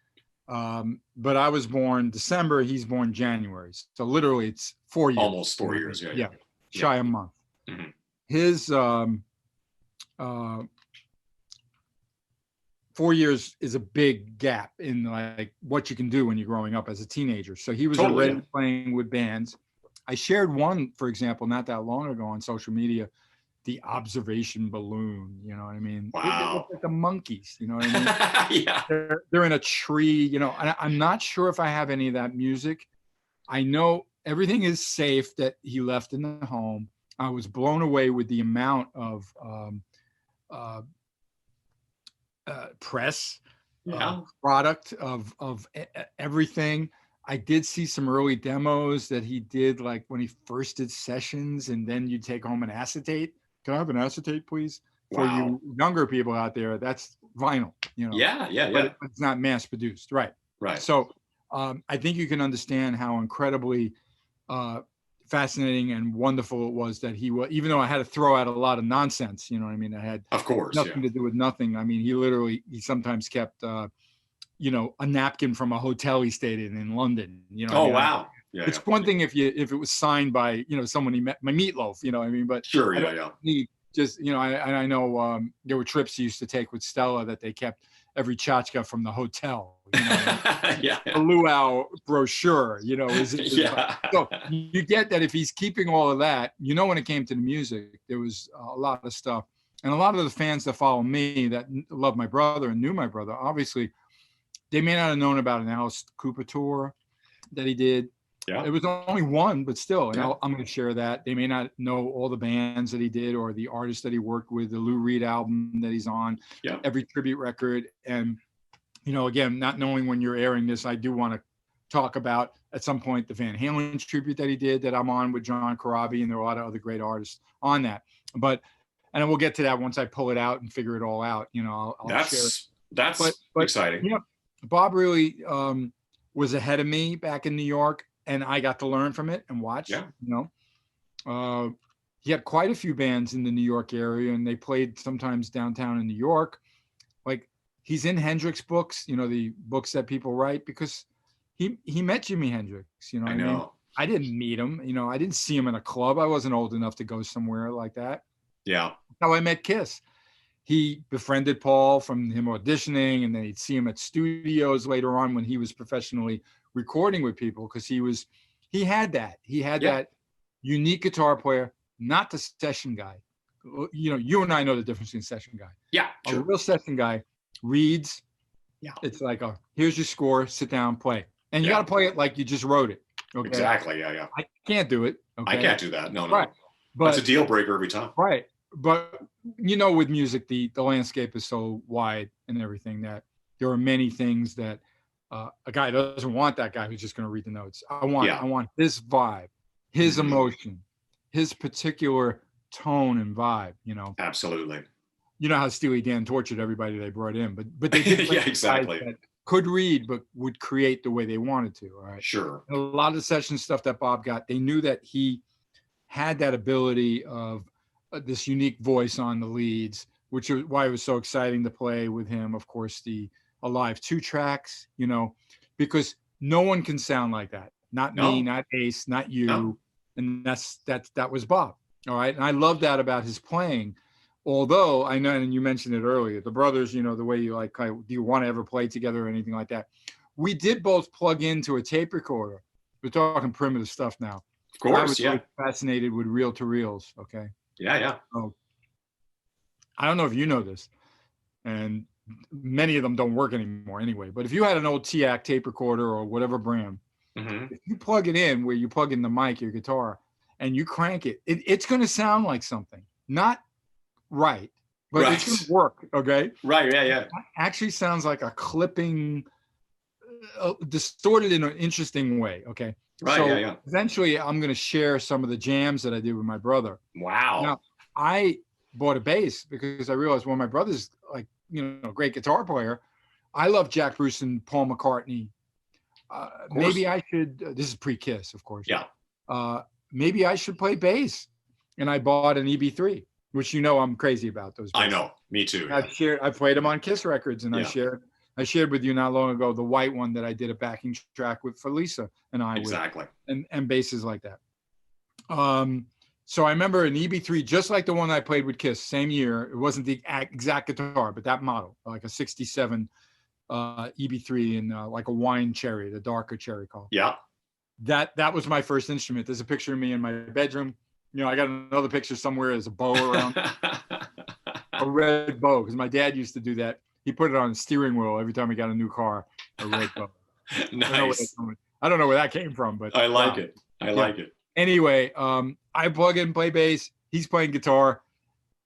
But I was born December, he's born January. So literally it's 4 years. Almost 4 years. Yeah. Shy a month. Mm-hmm. His 4 years is a big gap in like what you can do when you're growing up as a teenager. So he was already playing with bands. I shared one, for example, not that long ago on social media, the Observation Balloon, you know what I mean? Wow. They look like the monkeys, you know what I mean? Yeah. They're in a tree, I'm not sure if I have any of that music. I know everything is safe that he left in the home. I was blown away with the amount of press, product of everything. I did see some early demos that he did, like when he first did sessions, and then you take home an acetate. Can I have an acetate, please? For you younger people out there, that's vinyl, Yeah. But it's not mass produced, right? Right. So I think you can understand how incredibly fascinating and wonderful it was that he was, even though I had to throw out a lot of nonsense, you know what I mean? I had of course nothing to do with nothing. I mean, he sometimes kept, a napkin from a hotel he stayed in London, Oh, wow. Yeah, it's one thing if it was signed by, someone he met, my Meatloaf, you know what I mean? But sure. He just, I know there were trips he used to take with Stella that they kept every tchotchke from the hotel, yeah. A luau brochure, So you get that if he's keeping all of that, when it came to the music, there was a lot of stuff. And a lot of the fans that follow me that love my brother and knew my brother, obviously, they may not have known about an Alice Cooper tour that he did. Yeah. It was only one, but still, and Yeah. I'm going to share that. They may not know all the bands that he did or the artists that he worked with, the Lou Reed album that he's on, Yeah. every tribute record. And, you know, again, not knowing when you're airing this, I do want to talk about at some point the Van Halen tribute that he did that I'm on with John Corabi, and there are a lot of other great artists on that. But, and then we'll get to that once I pull it out and figure it all out. You know, I'll share it. That's exciting. Yeah, Bob really was ahead of me back in New York, and I got to learn from it and watch. Yeah. You know, he had quite a few bands in the New York area, and they played sometimes downtown in New York. Like, he's in Hendrix books, you know, the books that people write, because he met Jimi Hendrix. You know, I know. mean? I didn't meet him. You know, I didn't see him in a club. I wasn't old enough to go somewhere like that. Yeah. That's how I met Kiss. He befriended Paul from him auditioning, and then he'd see him at studios later on when he was professionally recording with people, because he had that unique guitar player, not the session guy. You know, you and I know the difference between session guy. Yeah, a real session guy reads. Yeah, it's like, here's your score, sit down, play, and you got to play it like you just wrote it. Okay? Exactly. Yeah. I can't do it. Okay? I can't do that. No. Right. But that's a deal breaker every time. Right. But, you know, with music, the landscape is so wide and everything that there are many things that a guy doesn't want, that guy who's just going to read the notes. I want his vibe, his emotion, his particular tone and vibe, you know. Absolutely. You know how Steely Dan tortured everybody they brought in, but they did yeah, exactly. That could read, but would create the way they wanted to. All right. Sure. And a lot of the session stuff that Bob got, they knew that he had that ability of this unique voice on the leads, which is why it was so exciting to play with him. Of course, the Alive 2 tracks, you know, because no one can sound like that. Not me, not Ace, not you. No. And that was Bob. All right. And I love that about his playing. Although I know, and you mentioned it earlier, the brothers, you know, the way you like, do you want to ever play together or anything like that? We did both plug into a tape recorder. We're talking primitive stuff now. Of course, I was really fascinated with reel-to-reels, okay? Yeah. So, I don't know if you know this, and many of them don't work anymore anyway, but if you had an old TIAC tape recorder or whatever brand, if you plug it in where you plug in the mic, your guitar, and you crank it, it's going to sound like something. Not right, but it's going to work, okay? Right, yeah. It actually sounds like a clipping, distorted in an interesting way, okay? Right, so eventually I'm going to share some of the jams that I did with my brother. Wow. Now, I bought a bass because I realized, well, my brother's like, you know, a great guitar player. I love Jack Bruce and Paul McCartney. Maybe I should, this is pre-Kiss, of course. Yeah. Maybe I should play bass. And I bought an EB3, which, you know, I'm crazy about those basses. I know, me too. I've played them on Kiss records, and I shared with you not long ago the white one that I did a backing track with for Lisa and I. Exactly. And basses like that. So I remember an EB3, just like the one I played with Kiss, same year. It wasn't the exact guitar, but that model, like a 67 EB3 in like a wine cherry, the darker cherry color. Yeah. That was my first instrument. There's a picture of me in my bedroom. You know, I got another picture somewhere. There's a bow around, a red bow, because my dad used to do that. He put it on the steering wheel every time he got a new car, a red bow. Nice. I don't know where that came from, but I like it. I like it. Anyway, I plug in, play bass. He's playing guitar.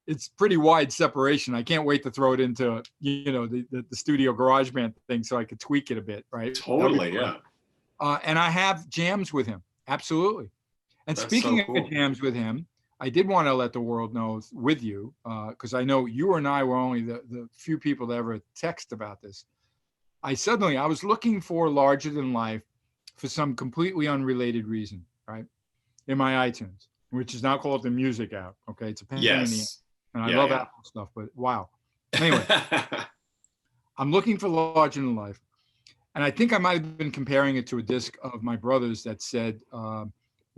It's pretty wide separation. I can't wait to throw it into, you know, the studio garage band thing so I could tweak it a bit, right? Totally, yeah. And I have jams with him. Absolutely. And That's speaking so cool. of jams with him, I did want to let the world know with you, because I know you and I were only the few people that ever text about this. I was looking for Larger Than Life for some completely unrelated reason, right? In my iTunes, which is now called the Music app. Okay. It's a pain in the ass. And I love Apple stuff, but wow. Anyway, I'm looking for Larger Than Life. And I think I might have been comparing it to a disc of my brother's that said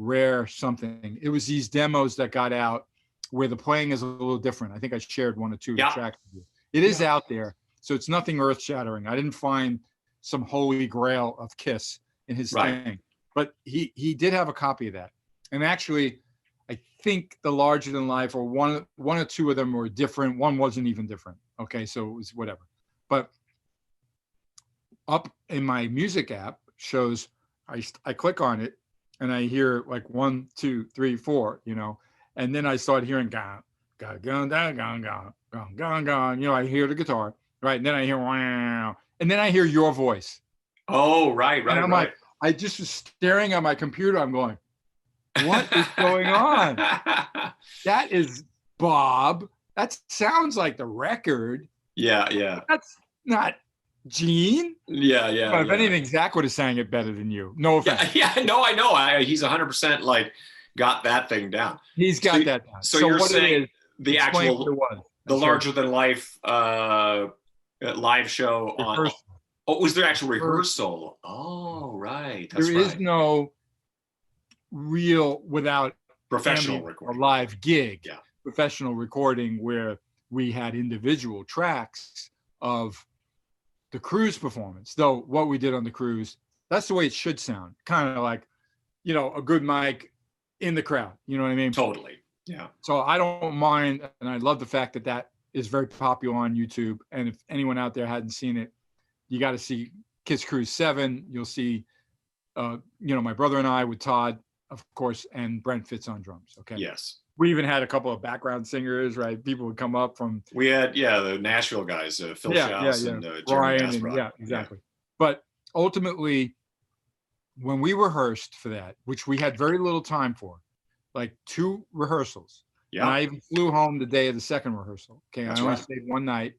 Rare something. It was these demos that got out where the playing is a little different. I think I shared one or two tracks with you. It is out there. So it's nothing earth shattering. I didn't find some holy grail of Kiss in his thing, but he did have a copy of that. And actually, I think the larger than life, or one or two of them were different. One wasn't even different. Okay, so it was whatever. But up in my music app shows, I click on it and I hear like 1, 2, 3, 4, and then I start hearing gong, gong, gong, gong, gong, gong, gong, gong. I hear the guitar, right? And then I hear wow, and then I hear your voice. Oh, right. And I'm like, I just was staring at my computer. I'm going, what is going on? That is Bob. That sounds like the record. Yeah. That's not Gene. Yeah. But if anything, Zach would have sang it better than you. No offense. Yeah. No, I know. He's 100% like got that thing down. He's got that down. So you're saying the actual, the larger than life live show on. Oh, was there actual rehearsal? Oh, right. That's there is no real without professional recording, a live gig, yeah. Professional recording where we had individual tracks of the cruise performance. Though what we did on the cruise, that's the way it should sound. Kind of like, a good mic in the crowd. You know what I mean? Totally. Yeah. So I don't mind, and I love the fact that that is very popular on YouTube. And if anyone out there hadn't seen it, you got to see Kiss Cruise 7. You'll see, my brother and I with Todd, of course, and Brent Fitz on drums. Okay. Yes. We even had a couple of background singers, right? People would come up from. We had, the Nashville guys, Phil Schaus and Ryan, and exactly. Yeah. But ultimately, when we rehearsed for that, which we had very little time for, like 2 rehearsals. Yeah. And I even flew home the day of the second rehearsal. Okay. I only stayed one night.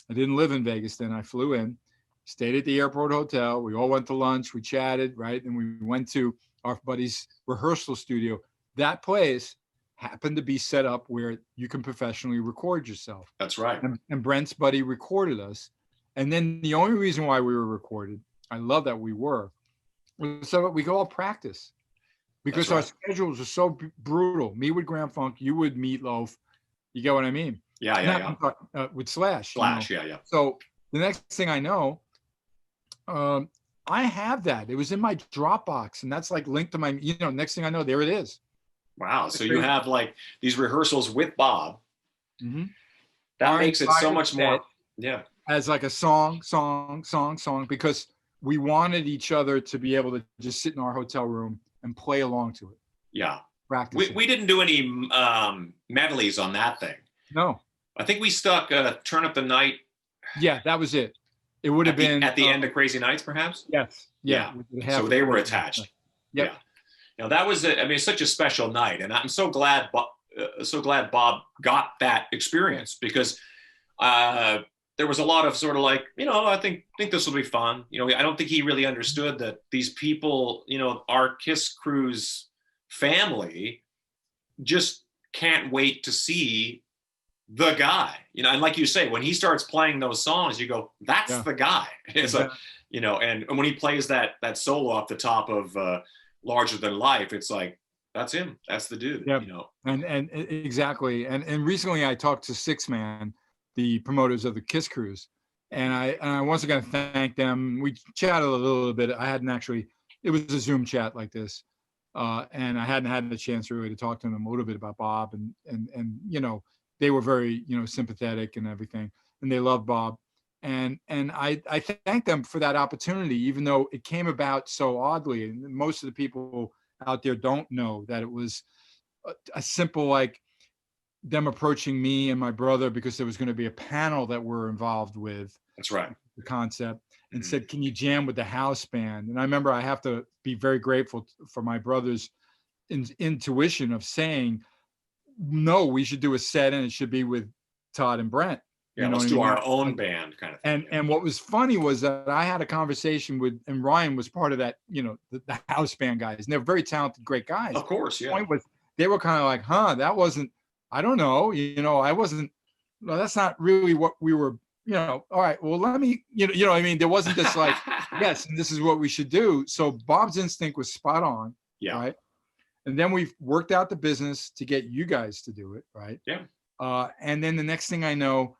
I didn't live in Vegas then. I flew in, stayed at the airport hotel. We all went to lunch. We chatted, right? And we went to our buddy's rehearsal studio. That place happened to be set up where you can professionally record yourself. That's right. And Brent's buddy recorded us. And then the only reason why we were recorded, I love that we were, was so that we could all practice. Because our schedules are so brutal. Me with Grand Funk, you with Meatloaf. You get what I mean? Yeah. With Slash. Yeah. So the next thing I know, I have that. It was in my Dropbox, and that's like linked to my, next thing I know, there it is. Wow. So you have like these rehearsals with Bob. Mm-hmm. That makes it so much more. Yeah. As like a song, because we wanted each other to be able to just sit in our hotel room and play along to it. Yeah. Practice. We didn't do any medleys on that thing. No. I think we stuck Turn Up the Night. Yeah, that was it. It would have been at the end of Crazy Nights, perhaps. Yes. Yeah. So they were attached. Yep. Yeah. That was it's such a special night, and I'm so glad Bob got that experience, because there was a lot of sort of like, I think this will be fun. I don't think he really understood that these people, our Kiss Cruise family, just can't wait to see the guy, and like you say, when he starts playing those songs, you go, that's the guy. It's like, and when he plays that solo off the top of Larger Than Life, it's like, that's him. That's the dude. Yep. And exactly. And recently I talked to Six Man, the promoters of the Kiss Cruise, and I once again thank them. We chatted a little bit. It was a Zoom chat like this. And I hadn't had the chance really to talk to them a little bit about Bob, and they were very, sympathetic and everything, and they loved Bob. And I thank them for that opportunity, even though it came about so oddly. And most of the people out there don't know that it was a simple, like, them approaching me and my brother because there was going to be a panel that we're involved with. That's right. The concept, and said, can you jam with the house band? And I remember I have to be very grateful for my brother's intuition of saying, no, we should do a set and it should be with Todd and Brent. Yeah, let's do our own band kind of thing. And what was funny was that I had a conversation with, and Ryan was part of that, the house band guys, and they're very talented, great guys. Of course, yeah. The point was, they were kind of like, that wasn't, I don't know, I wasn't, no, that's not really what we were, all right, well, let me, what I mean? There wasn't this like, yes, and this is what we should do. So Bob's instinct was spot on. Yeah. Right. And then we've worked out the business to get you guys to do it. Right. Yeah. And then the next thing I know,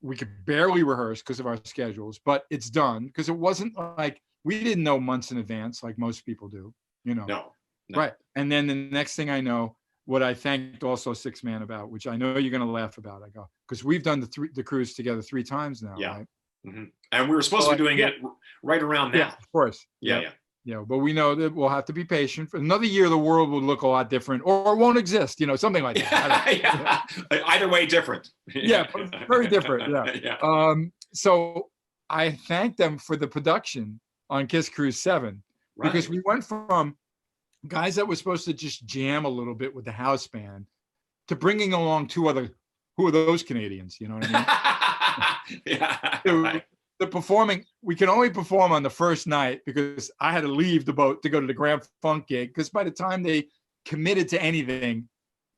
we could barely rehearse because of our schedules, but it's done, because it wasn't like we didn't know months in advance like most people do, No. Right. And then the next thing I know, what I thanked also Six Man about, which I know you're going to laugh about. I go, because we've done the cruise together 3 times now, Yeah. right? Mm-hmm. And we were supposed to be doing it right around now. Yeah, of course. Yeah, yeah. Yeah, but we know that we'll have to be patient. For another year, the world will look a lot different, or won't exist. Something like that. Either way, different. Yeah, very different. Yeah. So I thanked them for the production on Kiss Cruise 7 because we went from guys that were supposed to just jam a little bit with the house band to bringing along 2 other. Who are those Canadians? You know what I mean? Yeah. The performing, we can only perform on the first night because I had to leave the boat to go to the Grand Funk gig, because by the time they committed to anything,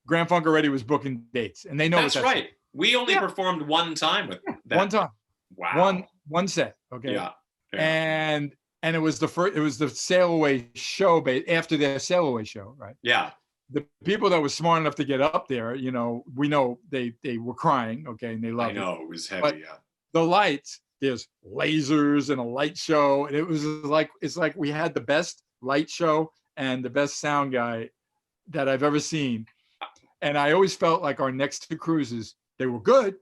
Grand Funk already was booking dates, and they know that's right. Like. We only performed one time with that. One time. Wow. One set. Okay. Yeah. And it was the Sail Away show after their Sail Away show, right? Yeah. The people that were smart enough to get up there, we know they were crying, okay, and they loved it. I know it was heavy. But the lights. There's lasers and a light show, and it's like we had the best light show and the best sound guy that I've ever seen. And I always felt like our next 2 cruises, they were good,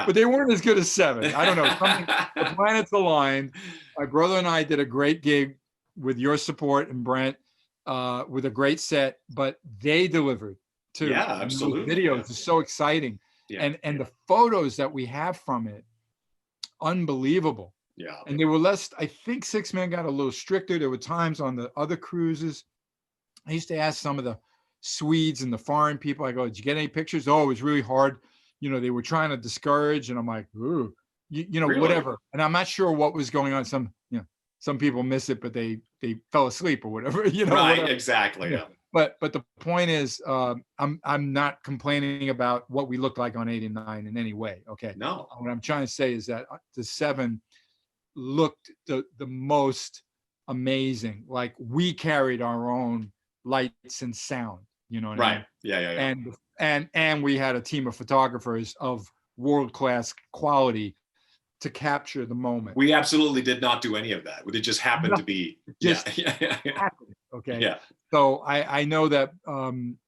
but they weren't as good as 7. I don't know. The planets aligned. My brother and I did a great gig with your support and Brent, with a great set, but they delivered too. Yeah, absolutely. The videos is so exciting, and the photos that we have from it. Unbelievable. Yeah. And they were less, I think Six Man got a little stricter. There were times on the other cruises. I used to ask some of the Swedes and the foreign people, I go, did you get any pictures? Oh, it was really hard. They were trying to discourage, and I'm like, ooh, really? Whatever. And I'm not sure what was going on. Some people miss it, but they fell asleep or whatever, Right, whatever. Exactly. Yeah. But the point is, I'm not complaining about what we looked like on 8 and 9 in any way. Okay. No. What I'm trying to say is that the 7 looked the most amazing. Like we carried our own lights and sound. You know what I mean? Yeah. And we had a team of photographers of world-class quality to capture the moment. We absolutely did not do any of that. It just happened to be. Happened. Okay. Yeah. So I know that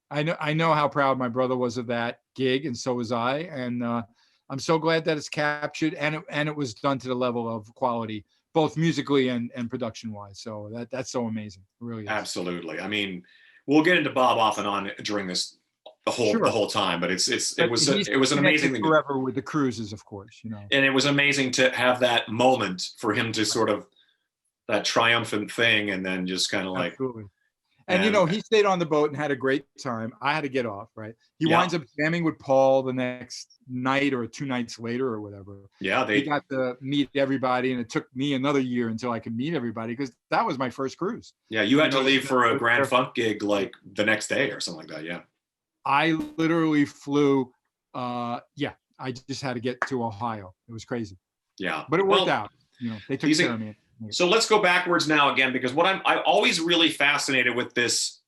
I know how proud my brother was of that gig, and so was I. And I'm so glad that it's captured, and it was done to the level of quality, both musically and production wise. So that's so amazing. It really is. Absolutely. I mean, we'll get into Bob off and on during this the whole time, but it was an amazing thing forever with the cruises, of course, and it was amazing to have that moment for him to sort of that triumphant thing, and then just kind of like. Absolutely. And he stayed on the boat and had a great time. I had to get off, right? He winds up jamming with Paul the next night or 2 nights later or whatever. Yeah, they got to meet everybody, and it took me another year until I could meet everybody, because that was my first cruise. Yeah, you had to leave for a Grand Funk gig like the next day or something like that. Yeah, I literally flew. I just had to get to Ohio. It was crazy. Yeah, but it worked out. They took care of me. So let's go backwards now again, because I'm always really fascinated with this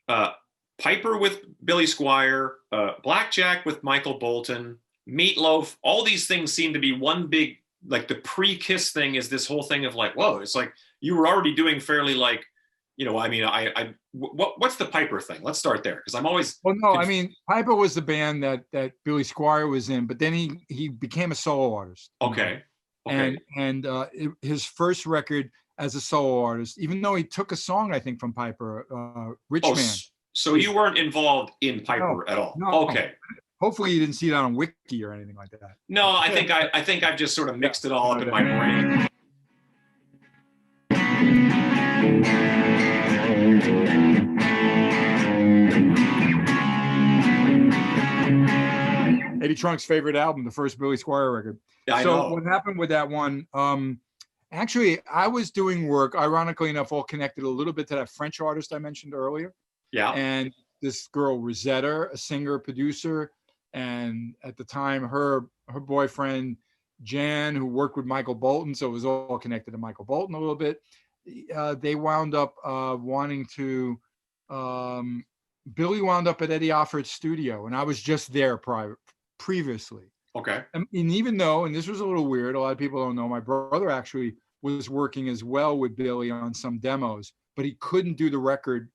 Piper with Billy Squier, Blackjack with Michael Bolton, Meatloaf. All these things seem to be one big, like the pre-Kiss thing is this whole thing of like, whoa, it's like you were already doing fairly like, what's the Piper thing? Let's start there, because I'm always. Well, no, I mean, Piper was the band that Billy Squier was in, but then he became a solo artist. Okay. And his first record as a solo artist, even though he took a song, I think, from Piper, Rich Man. So you weren't involved in Piper at all? No. Okay. Hopefully you didn't see that on Wiki or anything like that. No, I think I've just sort of mixed it all up in my brain. Eddie Trunk's favorite album, the first Billy Squier record. Yeah, I know. So what happened with that one, actually, I was doing work, ironically enough, all connected a little bit to that French artist I mentioned earlier. Yeah. And this girl, Rosetta, a singer, producer, and at the time, her boyfriend, Jan, who worked with Michael Bolton, so it was all connected to Michael Bolton a little bit. They wound up wanting to... Billy wound up at Eddie Offert's studio, and I was just there previously. Okay. And even though, and this was a little weird, a lot of people don't know, my brother actually was working as well with Billy on some demos, but he couldn't do the record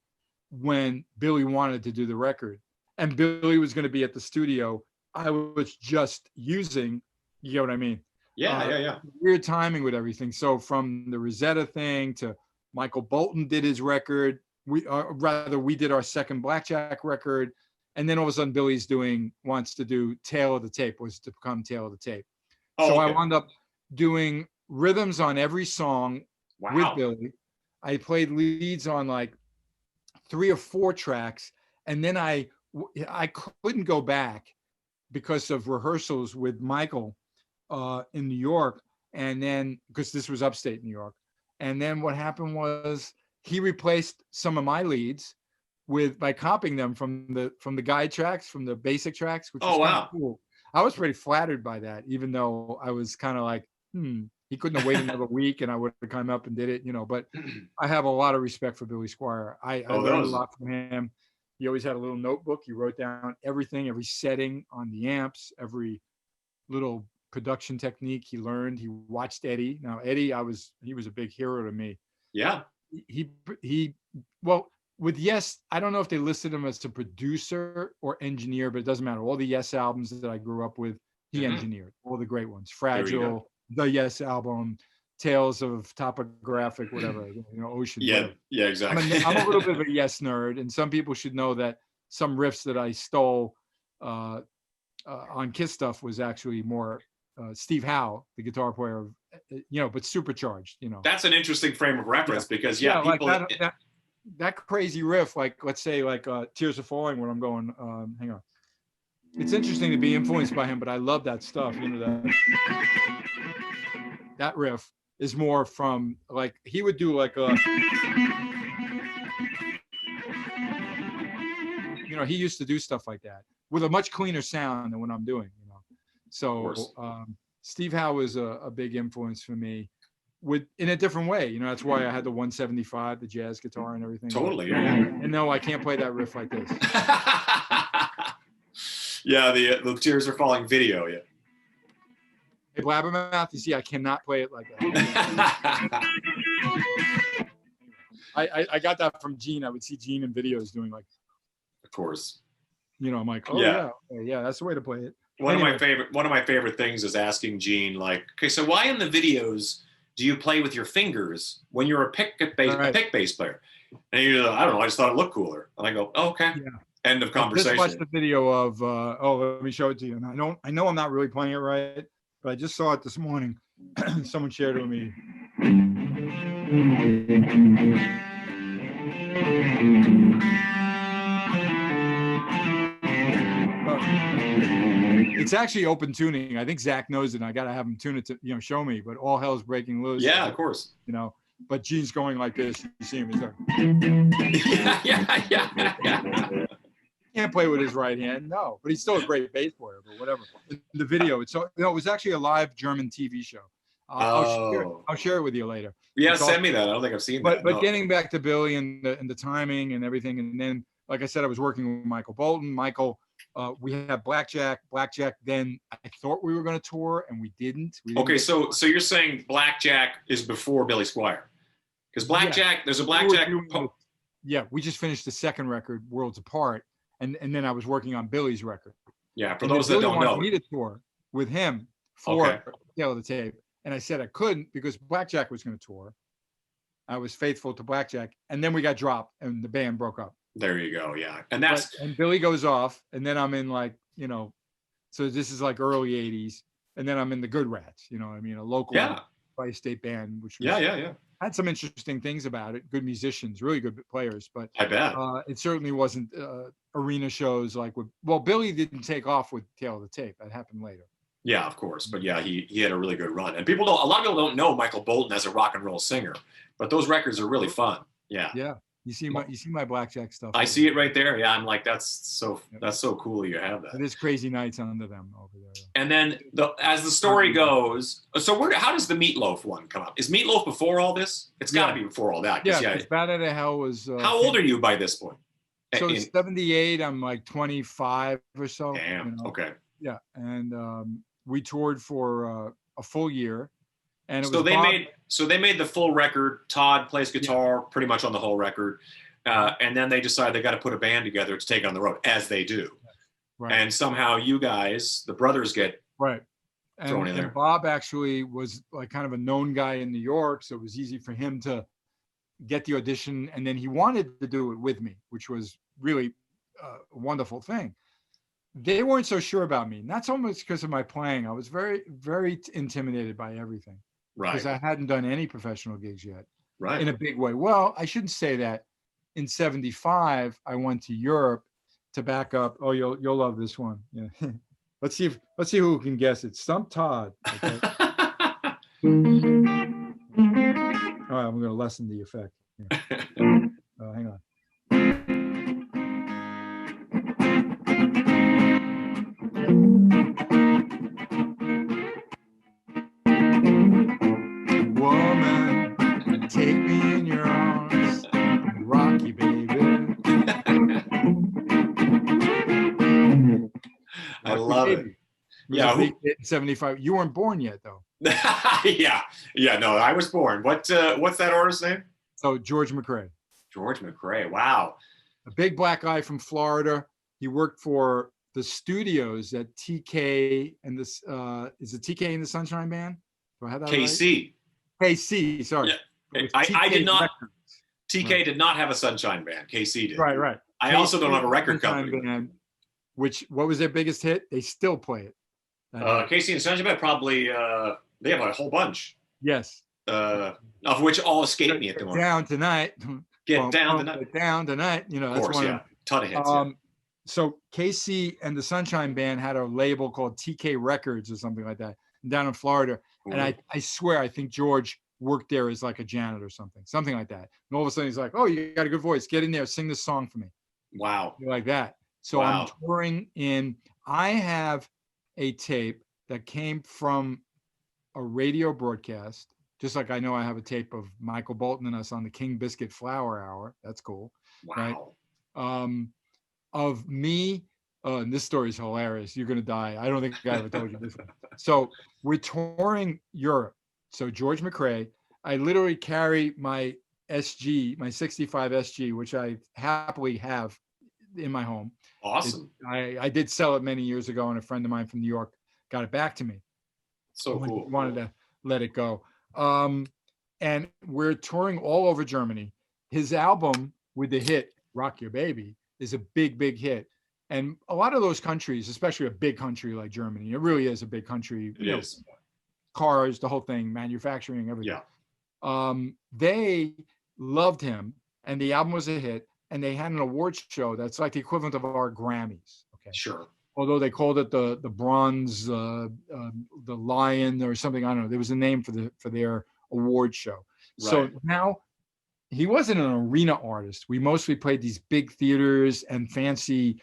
when Billy wanted to do the record. and Billy was going to be at the studio, I was just using, you know what I mean? Yeah. Weird timing with everything. So from the Rosetta thing to Michael Bolton did his record. We did our second Blackjack record. And then all of a sudden Billy's wants to do Tail of the Tape, was to become Tail of the Tape. Oh, so okay. I wound up doing rhythms on every song with Billy. I played leads on like 3 or 4 tracks. And then I couldn't go back because of rehearsals with Michael in New York. And then, because this was upstate New York. And then what happened was he replaced some of my leads by copying them from the guide tracks, from the basic tracks, which was kind of cool. I was pretty flattered by that, even though I was kind of like, he couldn't have waited another week and I would have come up and did it, but I have a lot of respect for Billy Squier. I learned a lot from him. He always had a little notebook. He wrote down everything, every setting on the amps, every little production technique he learned. He watched Eddie. Now Eddie, he was a big hero to me. Yeah. Well, with Yes, I don't know if they listed him as a producer or engineer, but it doesn't matter. All the Yes albums that I grew up with, he engineered all the great ones. Fragile, the Yes album, Tales of Topographic, whatever, Ocean. Yeah, whatever. yeah, exactly. I'm a little bit of a Yes nerd, and some people should know that some riffs that I stole on Kiss stuff was actually more Steve Howe, the guitar player, but supercharged. That's an interesting frame of reference because people. Like that crazy riff, like let's say like Tears Are Falling, when I'm going, hang on. It's interesting to be influenced by him, but I love that stuff. That riff is more from like, he would do like a, he used to do stuff like that with a much cleaner sound than what I'm doing, So Steve Howe was a big influence for me. In a different way, that's why I had the 175, the jazz guitar and everything. Totally, yeah. And no, I can't play that riff like this. Yeah, the Tears Are Falling video, yeah. Hey, Blabbermouth, you see, I cannot play it like that. I got that from Gene. I would see Gene in videos doing like. Of course. I'm like, yeah, that's the way to play it. One of my favorite things is asking Gene, like, okay, so why in the videos do you play with your fingers when you're a pick bass player? And he's like, I don't know, I just thought it looked cooler. And I go, oh, okay. Yeah. End of conversation. I just watched the video of, let me show it to you. And I know I'm not really playing it right, but I just saw it this morning. Someone shared it with me. It's actually open tuning. I think Zach knows it. And I got to have him tune it to, show me. But all hell's breaking loose. Yeah, of course. But Gene's going like this. You see him. He's like, yeah. Can't play with his right hand. No, but he's still a great bass player. But whatever. The video. It was actually a live German TV show. I'll share it with you later. Yeah, send me that. I don't think I've seen that. But getting back to Billy and the timing and everything, and then like I said, I was working with Michael Bolton. We had Blackjack. Then I thought we were going to tour, and we didn't. Okay, so you're saying Blackjack is before Billy Squier? Because Blackjack, there's a Blackjack. We just finished the second record, Worlds Apart, and then I was working on Billy's record. Yeah, for those that don't know, me to tour with him for Tail of the Tape, and I said I couldn't because Blackjack was going to tour. I was faithful to Blackjack, and then we got dropped, and the band broke up. There you go. Yeah. And Billy goes off, and then I'm in like, so this is like early 80s. And then I'm in the Good Rats, a local bi-state band, which was, had some interesting things about it. Good musicians, really good players, but I bet it certainly wasn't arena shows like Billy didn't take off with Tail of the Tape. That happened later. Yeah, of course. But yeah, he had a really good run. And a lot of people don't know Michael Bolton as a rock and roll singer, but those records are really fun. Yeah. Yeah. You see my Blackjack stuff. I see it right there. Yeah, I'm like, that's so cool you have that. It is crazy nights under them over there. And then as the story goes, so how does the Meatloaf one come up? Is Meatloaf before all this? It's got to be before all that. Yeah, Bad Out of Hell was. How old are you by this point? So 78. I'm like 25 or so. Damn. Okay. Yeah, and we toured for a full year. And they made the full record. Todd plays guitar pretty much on the whole record. And then they decide they got to put a band together to take on the road, as they do. Right. And somehow you guys, the brothers, get right. thrown in there. And Bob actually was like kind of a known guy in New York, so it was easy for him to get the audition. And then he wanted to do it with me, which was really a wonderful thing. They weren't so sure about me, not so much because of my playing. I was very, very intimidated by everything. Right. Because I hadn't done any professional gigs yet. Right. In a big way. Well, I shouldn't say that. In 75, I went to Europe to back up. Oh, you'll love this one. Yeah. Let's see who can guess it. Stump Todd. Okay. All right, I'm going to lessen the effect. Yeah. Hang on. Woman, take me in your arms, rock you, baby. I love it. Yeah, 75. You weren't born yet, though. yeah. No, I was born. What's that artist's name? So George McRae. George McRae. Wow. A big black guy from Florida. He worked for the studios that TK and this is it TK and the Sunshine Band? Do I have that KC. Right? KC. Sorry. Yeah. I did not. Records. TK right. did not have a Sunshine Band. KC did. Right. I also don't have a record company. Band, what was their biggest hit? They still play it. KC and the Sunshine Band probably they have a whole bunch. Yes. Of which all escape me at the moment. Down tonight. Get down tonight. Get down tonight. You know, of course, that's one. Yeah. Ton of hits. So KC and the Sunshine Band had a label called TK Records or something like that down in Florida. Ooh. And I swear, I think George worked there as like a janitor or something like that. And all of a sudden he's like, oh, you got a good voice. Get in there. Sing this song for me. Wow. Like that. So I'm touring I have a tape that came from a radio broadcast, just like I know I have a tape of Michael Bolton and us on the King Biscuit Flower Hour. That's cool. Wow. Right? Of me, and this story is hilarious. You're going to die. I don't think I ever told you this one. So we're touring Europe. So George McRae, I literally carry my SG, my 65 SG, which I happily have in my home. Awesome. I did sell it many years ago, and a friend of mine from New York got it back to me. So cool. Wanted to let it go. And we're touring all over Germany. His album with the hit Rock Your Baby is a big, big hit. And a lot of those countries, especially a big country like Germany, it really is a big country. It is. Cars, the whole thing, manufacturing, everything. Yeah. They loved him, and the album was a hit. And they had an awards show that's like the equivalent of our Grammys. Okay. Sure. Although they called it the bronze, the lion or something. I don't know. There was a name for their award show. Right. So now he wasn't an arena artist. We mostly played these big theaters and fancy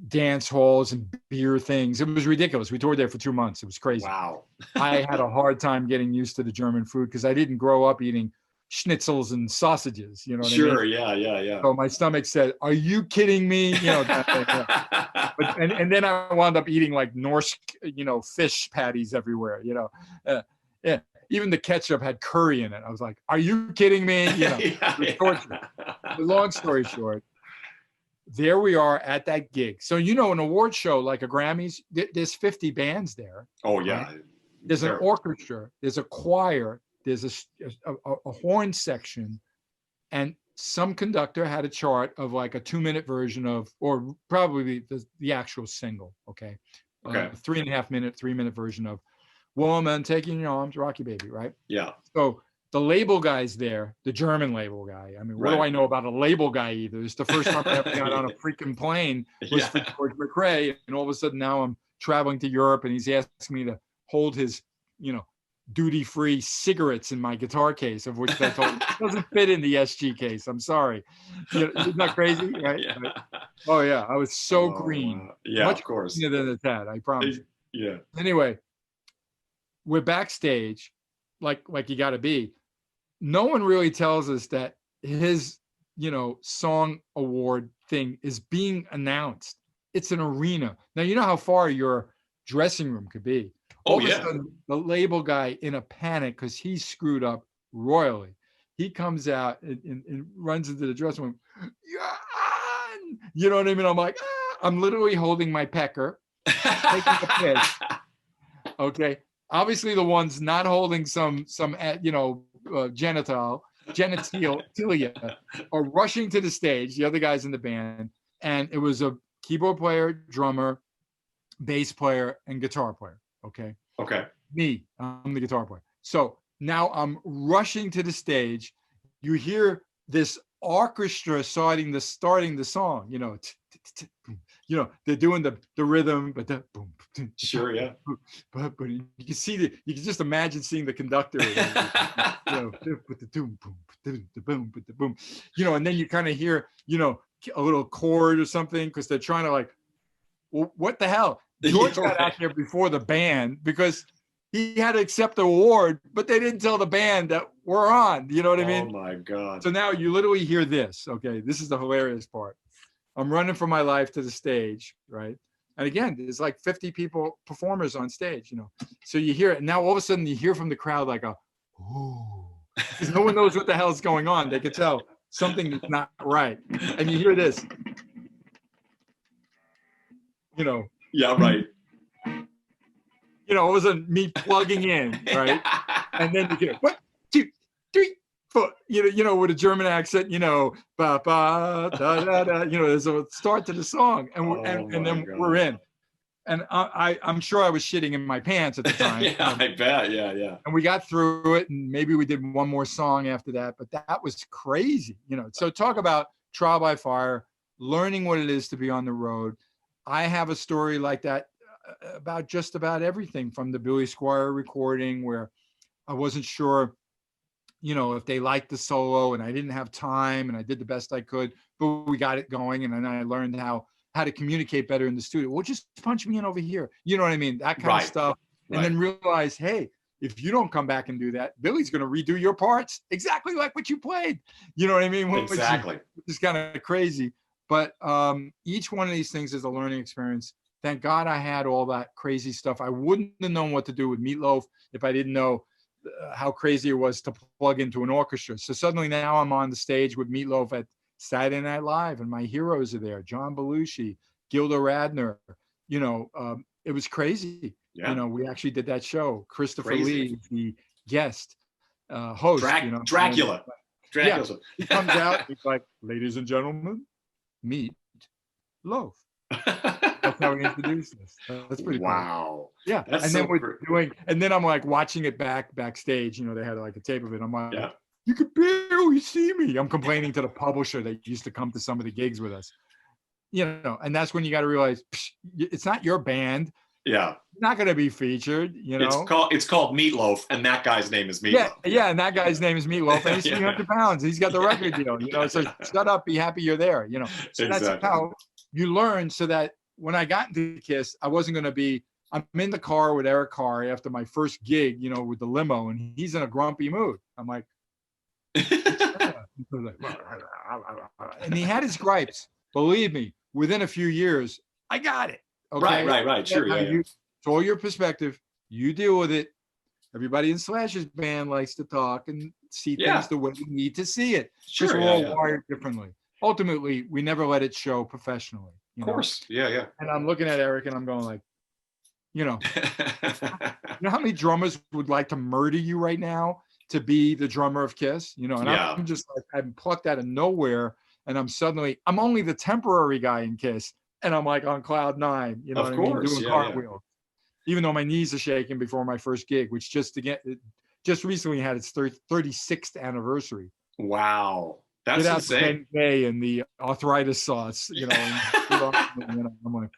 dance halls and beer things. It was ridiculous. We toured there for 2 months. It was crazy. Wow. I had a hard time getting used to the German food because I didn't grow up eating schnitzels and sausages, you know what sure, I mean? Yeah. So my stomach said, "Are you kidding me?" You know, but, and then I wound up eating like Norse, fish patties everywhere. Yeah. Even the ketchup had curry in it. I was like, "Are you kidding me?" Torture. But long story short, there we are at that gig. So an award show like a Grammys, there's 50 bands there. Oh yeah. Right? There's an orchestra. There's a choir. There's a horn section, and some conductor had a chart of like a 2-minute version of, or probably the actual single. Okay. 3.5 minute, 3-minute version of "Woman, Taking Your Arms, Rocky Baby," right? Yeah. So the label guy's there, the German label guy. I mean, what do I know about a label guy either? It's the first time I ever got on a freaking plane was for George McRae, and all of a sudden now I'm traveling to Europe, and he's asking me to hold his, duty-free cigarettes in my guitar case, of which I told him doesn't fit in the SG case. I'm sorry. Isn't that crazy? Right? Yeah. Oh yeah. I was so green. Yeah, much of course. greener than it's had, I promise. Yeah. Anyway, we're backstage, like you gotta be. No one really tells us that his, song award thing is being announced. It's an arena. Now, you know how far your dressing room could be. All of a sudden, the label guy, in a panic because he screwed up royally, he comes out and runs into the dressing room. Jan! You know what I mean? I'm like, I'm literally holding my pecker, taking a piss. Okay. Obviously, the ones not holding some genitalia are rushing to the stage, the other guys in the band. And it was a keyboard player, drummer, bass player, and guitar player. Okay. Okay. Me, I'm the guitar player. So now I'm rushing to the stage. You hear this orchestra starting the song, they're doing the rhythm, but the boom. Sure, yeah. But you can see you can just imagine seeing the conductor, with the boom, the boom, the boom, and then you kind of hear, a little chord or something, because they're trying to like, well, what the hell? George got out there before the band because he had to accept the award, but they didn't tell the band that we're on. You know what I mean? Oh my God. So now you literally hear this. Okay, this is the hilarious part. I'm running for my life to the stage, right? And again, there's like 50 performers on stage, So you hear it. And now all of a sudden you hear from the crowd like a, ooh. Because no one knows what the hell is going on. They could tell something is not right. And you hear this. Yeah, right. It wasn't me plugging in, right? And then you get 1, 2, 3, 4. With a German accent, ba ba da da da. There's a start to the song, and then we're in. And I'm sure I was shitting in my pants at the time. Yeah, I bet. Yeah. And we got through it, and maybe we did one more song after that. But that was crazy, So talk about trial by fire, learning what it is to be on the road. I have a story like that about just about everything, from the Billy Squier recording, where I wasn't sure, if they liked the solo, and I didn't have time, and I did the best I could, but we got it going. And then I learned how to communicate better in the studio. Well, just punch me in over here. You know what I mean? That kind of stuff. And then realize, hey, if you don't come back and do that, Billy's going to redo your parts exactly like what you played. You know what I mean? Exactly. Which is kind of crazy. But each one of these things is a learning experience. Thank God I had all that crazy stuff. I wouldn't have known what to do with Meatloaf if I didn't know how crazy it was to plug into an orchestra. So suddenly now I'm on the stage with Meatloaf at Saturday Night Live, and my heroes are there: John Belushi, Gilda Radner. It was crazy. Yeah. We actually did that show. Christopher Lee, the guest host. Dracula. Yeah, he comes out. He's like, "Ladies and gentlemen, meet Loaf." That's how we introduced us. That's pretty cool. Wow. Yeah. That's and then we're doing, and then I'm like watching it backstage. They had like a tape of it. I'm like, you could barely see me. I'm complaining to the publisher that used to come to some of the gigs with us. And that's when you got to realize it's not your band. Yeah. It's not going to be featured. It's called Meatloaf, and that guy's name is Meatloaf. Yeah, and that guy's name is Meatloaf, and he's 300 pounds. He's got the record deal. So shut up, be happy you're there. So exactly. That's how you learn, so that when I got into Kiss, I wasn't going to be. I'm in the car with Eric Carr after my first gig, with the limo, and he's in a grumpy mood. I'm like, and he had his gripes. Believe me, within a few years, I got it. Okay? Right. Sure. Yeah. It's all your perspective. You deal with it. Everybody in Slash's band likes to talk and see things the way you need to see it. Sure. We're all wired differently. Ultimately, we never let it show professionally. Of course. Yeah. And I'm looking at Eric and I'm going like, you know how many drummers would like to murder you right now to be the drummer of Kiss? And I'm just like, I'm plucked out of nowhere, and I'm only the temporary guy in Kiss, and I'm like on cloud 9, doing cartwheels, even though my knees are shaking before my first gig, which just recently had its 36th anniversary. Wow. That's insane. And the arthritis sauce, I'm like,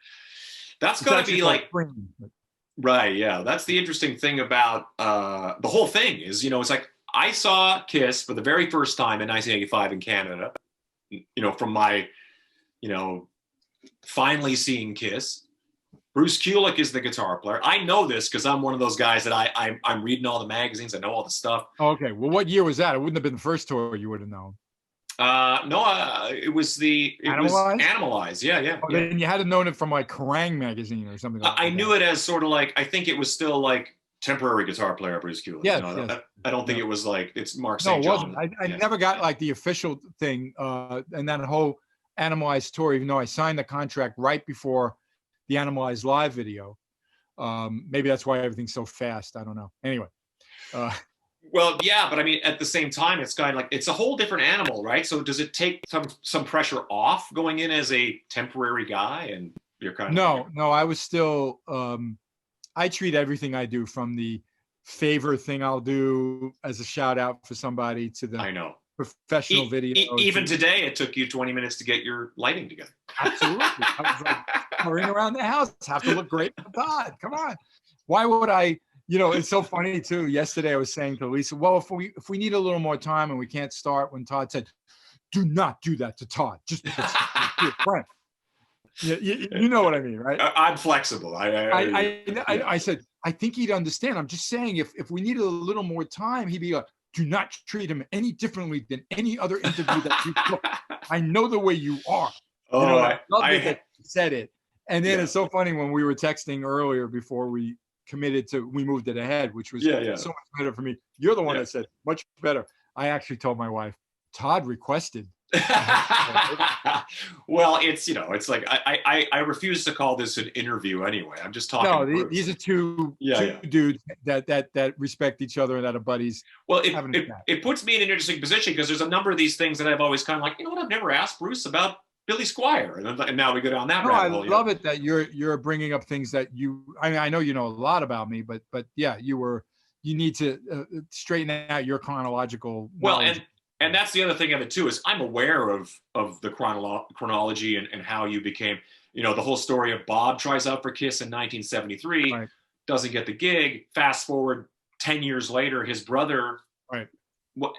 that's got to be like, right. Yeah. That's the interesting thing about the whole thing is, it's like I saw Kiss for the very first time in 1985 in Canada, from my, finally seeing Kiss. Bruce Kulick is the guitar player. I know this because I'm one of those guys that I'm reading all the magazines. I know all the stuff. Okay. Well, what year was that? It wouldn't have been the first tour you would have known. No, it was Animalize. Yeah. Then you had to known it from like Kerrang magazine or something. I knew it as sort of like, I think it was still like temporary guitar player Bruce Kulick. Yes, No, yes. I don't think it was like it's Mark No, St. it John. wasn't. I never got like the official thing, and that whole Animalized tour, even though I signed the contract right before the Animalized live video. Maybe that's why everything's so fast. I don't know. Anyway. Well, yeah, but I mean, at the same time, it's kind of like it's a whole different animal, right? So does it take some pressure off going in as a temporary guy, and you're kind of No, I was still. I treat everything I do, from the favor thing I'll do as a shout out for somebody to the I know professional video. Even today, it took you 20 minutes to get your lighting together. Absolutely, I was like hurrying around the house. Have to look great for Todd. Come on, why would I? You know, it's so funny too. Yesterday I was saying to Lisa, well, if we need a little more time and we can't start, when Todd said, do not do that to Todd, just because he's your friend. You know what I mean, right? I'm flexible. I said, I think he'd understand. I'm just saying, if we needed a little more time, he'd be like, do not treat him any differently than any other interview that you took. I know the way you are. Oh, you know, I love that you said it. And then it's so funny when we were texting earlier before we we moved it ahead, which was so much better for me. You're the one that said much better. I actually told my wife, Todd requested. Well, it's it's like I refuse to call this an interview anyway. I'm just talking. No, these are two dudes that respect each other and that are buddies. Well, it puts me in an interesting position because there's a number of these things that I've always kind of like, what, I've never asked Bruce about Billy Squier, and now we go down that rabbit hole. I love it that you're bringing up things that I mean, I know you know a lot about me, but yeah, you need to straighten out your chronological knowledge. And that's the other thing of it too, is I'm aware of the chronology and how you became, the whole story of Bob tries out for Kiss in 1973, doesn't get the gig. Fast forward 10 years later, his brother. Right.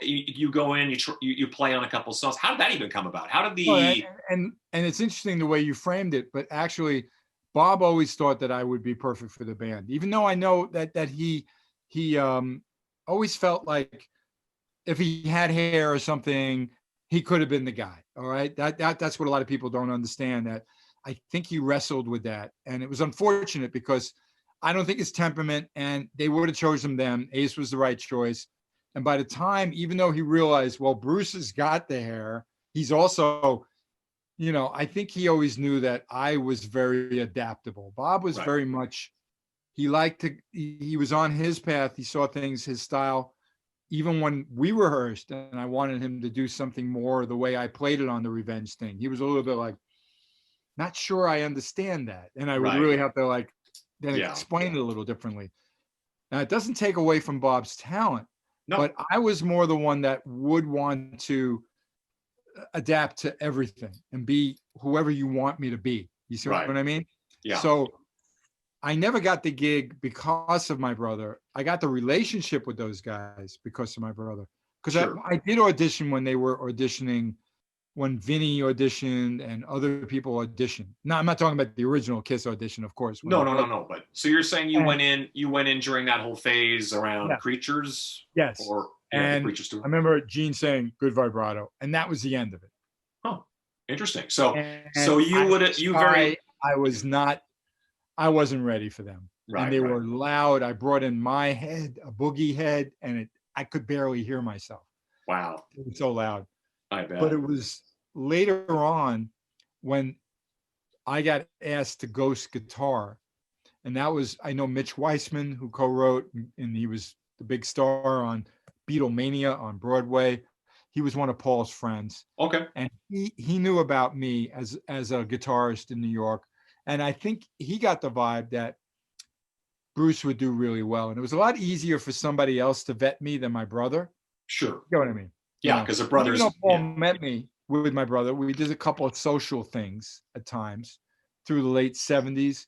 You go in, you play on a couple songs. How did that even come about? How did the and it's interesting the way you framed it, but actually, Bob always thought that I would be perfect for the band, even though I know that he always felt like if he had hair or something, he could have been the guy. All right, that's what a lot of people don't understand. That I think he wrestled with that, and it was unfortunate because I don't think his temperament, and they would have chosen them. Ace was the right choice. And by the time, even though he realized, well, Bruce has got the hair, he's also, I think he always knew that I was very adaptable. Bob was very much, he was on his path. He saw things, his style, even when we rehearsed and I wanted him to do something more the way I played it on the Revenge thing. He was a little bit like, not sure I understand that. And I would really have to explain it a little differently. Now, it doesn't take away from Bob's talent. No. But I was more the one that would want to adapt to everything and be whoever you want me to be. You see what I mean? Yeah. So I never got the gig because of my brother. I got the relationship with those guys because of my brother. Because I did audition when they were auditioning, when Vinny auditioned and other people auditioned. No, I'm not talking about the original Kiss audition, of course. No. But so you're saying you went in during that whole phase around Creatures? Yes. The Creatures too. I remember Gene saying good vibrato, and that was the end of it. Oh, interesting. So I wasn't ready for them. And they were loud. I brought in my head, a boogie head, and I could barely hear myself. Wow. It was so loud. I bet. But it was later on when I got asked to ghost guitar. And that was, I know Mitch Weissman, who co-wrote, and he was the big star on Beatlemania on Broadway. He was one of Paul's friends. Okay. And he knew about me as a guitarist in New York. And I think he got the vibe that Bruce would do really well. And it was a lot easier for somebody else to vet me than my brother. Sure. You know what I mean? Yeah, because the brothers. Even though Paul met me with my brother, we did a couple of social things at times through the late 70s.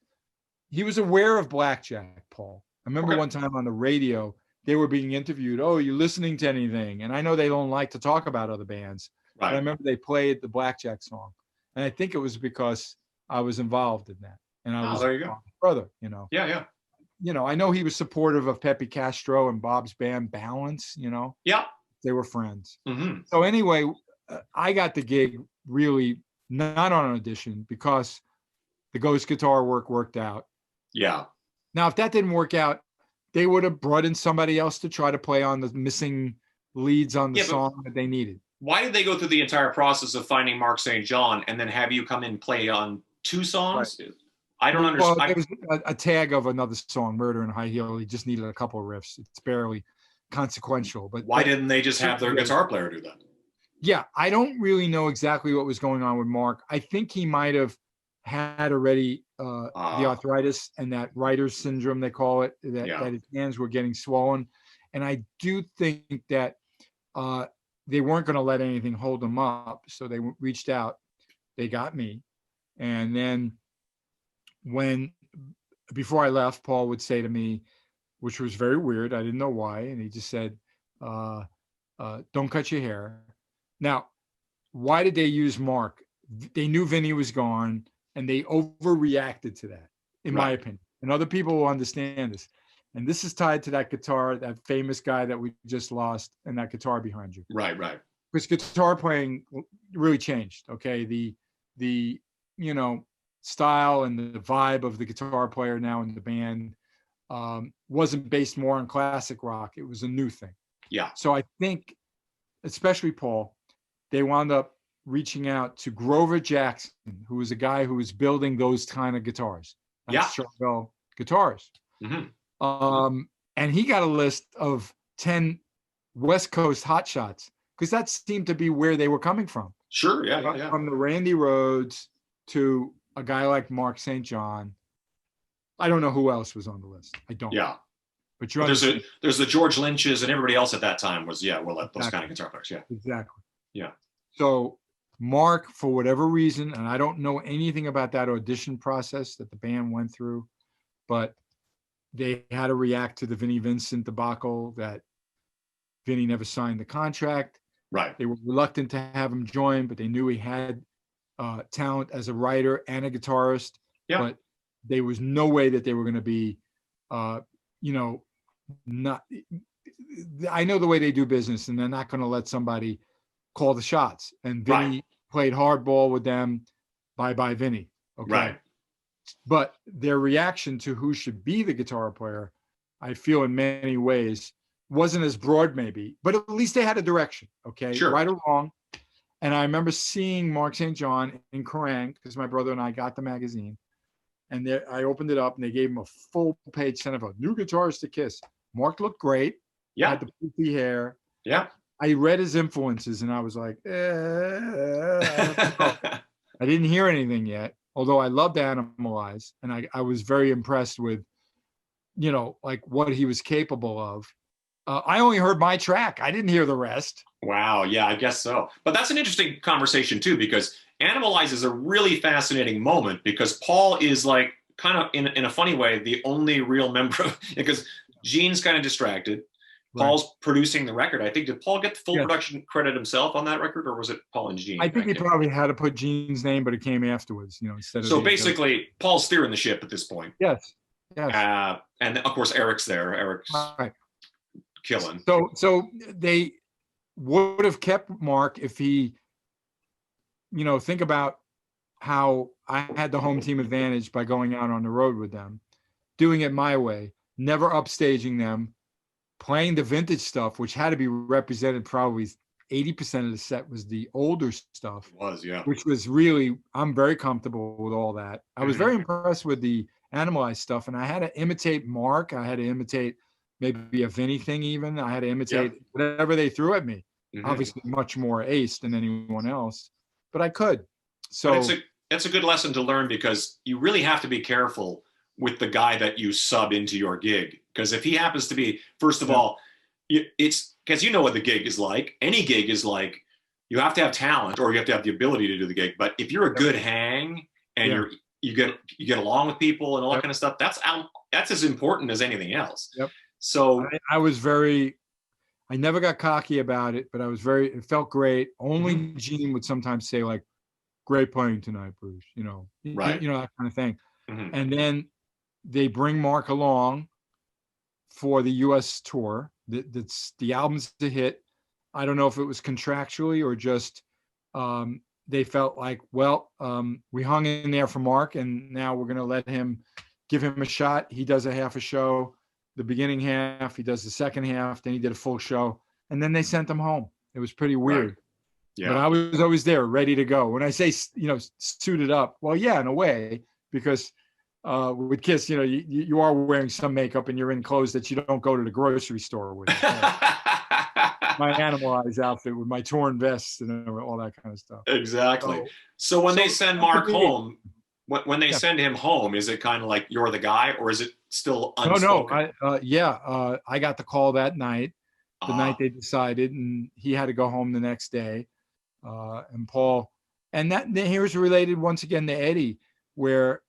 He was aware of Blackjack, Paul. I remember one time on the radio, they were being interviewed. Oh, you listening to anything? And I know they don't like to talk about other bands. But I remember they played the Blackjack song. And I think it was because I was involved in that. And I was there you go. my brother, Yeah. I know he was supportive of Pepe Castro and Bob's band Balance, Yeah. They were friends. Mm-hmm. So anyway, I got the gig really not on an audition because the ghost guitar worked out. Yeah. Now, if that didn't work out, they would have brought in somebody else to try to play on the missing leads on the Yeah, but song that they needed. why did they go through the entire process of finding Mark St. John and then have you come in and play on 2 songs? I don't Well, understand. there was a tag of another song, Murder in High Heel. He just needed a couple of riffs. It's barely consequential. But Why didn't they just have their guitar player do that? Yeah, I don't really know exactly what was going on with Mark. I think he might have had already the arthritis and that writer's syndrome, they call it, that his hands were getting swollen. And I do think that they weren't going to let anything hold him up. So they reached out. They got me. And then before I left, Paul would say to me, which was very weird, I didn't know why, and he just said, don't cut your hair. Now, why did they use Mark? They knew Vinny was gone, and they overreacted to that, in my opinion. And other people will understand this. And this is tied to that guitar, that famous guy that we just lost, and that guitar behind you. Right. Because guitar playing really changed, okay? The style and the vibe of the guitar player now in the band wasn't based more on classic rock. It was a new thing. Yeah. So I think, especially Paul, they wound up reaching out to Grover Jackson, who was a guy who was building those kind of guitars. Charvel guitars. Mm-hmm. And he got a list of 10 West Coast hotshots, because that seemed to be where they were coming from. Sure, yeah. From the Randy Rhoads to a guy like Mark St. John. I don't know who else was on the list. I don't. Yeah. But there's the George Lynch's, and everybody else at that time was, those kind of guitar players. Yeah. Exactly. Yeah. So Mark, for whatever reason, and I don't know anything about that audition process that the band went through, but they had to react to the Vinnie Vincent debacle, that Vinnie never signed the contract. Right. They were reluctant to have him join, but they knew he had talent as a writer and a guitarist. Yeah. But there was no way that they were going to be, not. I know the way they do business, and they're not going to let somebody call the shots. And Vinny played hardball with them. Bye, Vinny. Okay. Right. But their reaction to who should be the guitar player, I feel in many ways, wasn't as broad maybe, but at least they had a direction. Okay. Sure. Right or wrong. And I remember seeing Mark St. John in Kerrang, because my brother and I got the magazine. And I opened it up, and they gave him a full page centerfold. New guitarist to Kiss. Mark looked great. Yeah. Had the poofy hair. Yeah. I read his influences, and I was like, I didn't hear anything yet, although I loved Animalize, and I was very impressed with, like what he was capable of. I only heard my track. I didn't hear the rest. Wow. Yeah, I guess so. But that's an interesting conversation too, because Animalize is a really fascinating moment, because Paul is like kind of in a funny way, the only real member of, because Gene's kind of distracted. Right. Paul's producing the record. I think, did Paul get the full production credit himself on that record, or was it Paul and Gene? I think he probably had to put Gene's name, but it came afterwards, instead of. So basically, Paul's steering the ship at this point. Yes. And of course, Eric's there. Eric's killing. So they would have kept Mark if he, think about how I had the home team advantage by going out on the road with them, doing it my way, never upstaging them, playing the vintage stuff, which had to be represented. Probably 80% of the set was the older stuff. It was, yeah. Which was really, I'm very comfortable with all that. I was very impressed with the Animalized stuff, and I had to imitate Mark. I had to imitate maybe a Vinny thing even. I had to imitate whatever they threw at me. Obviously much more ace than anyone else, but I could. So it's a good lesson to learn, because you really have to be careful with the guy that you sub into your gig. Because if he happens to be, first of all, it's because what the gig is like. Any gig is like, you have to have talent, or you have to have the ability to do the gig. But if you're a good hang and you get along with people and all that kind of stuff, that's as important as anything else. Yep. So I never got cocky about it, but it felt great. Only Gene would sometimes say, like, great playing tonight, Bruce, that kind of thing. And then they bring Mark along for the US tour. The album's a hit. I don't know if it was contractually or just they felt like, we hung in there for Mark, and now we're going to give him a shot. He does a half a show. the beginning half, he does the second half, then he did a full show, and then they sent him home. It was pretty weird. Right. Yeah. But I was always there, ready to go. When I say, suited up, well, yeah, in a way, because with Kiss, you are wearing some makeup and you're in clothes that you don't go to the grocery store with. My Animalize outfit with my torn vests and all that kind of stuff. Exactly. So when they send Mark home, when they send him home, is it kind of like you're the guy, or is it still unspoken? No. I got the call that night, the night they decided, and he had to go home the next day. And Paul, and here's related once again to Eddie, where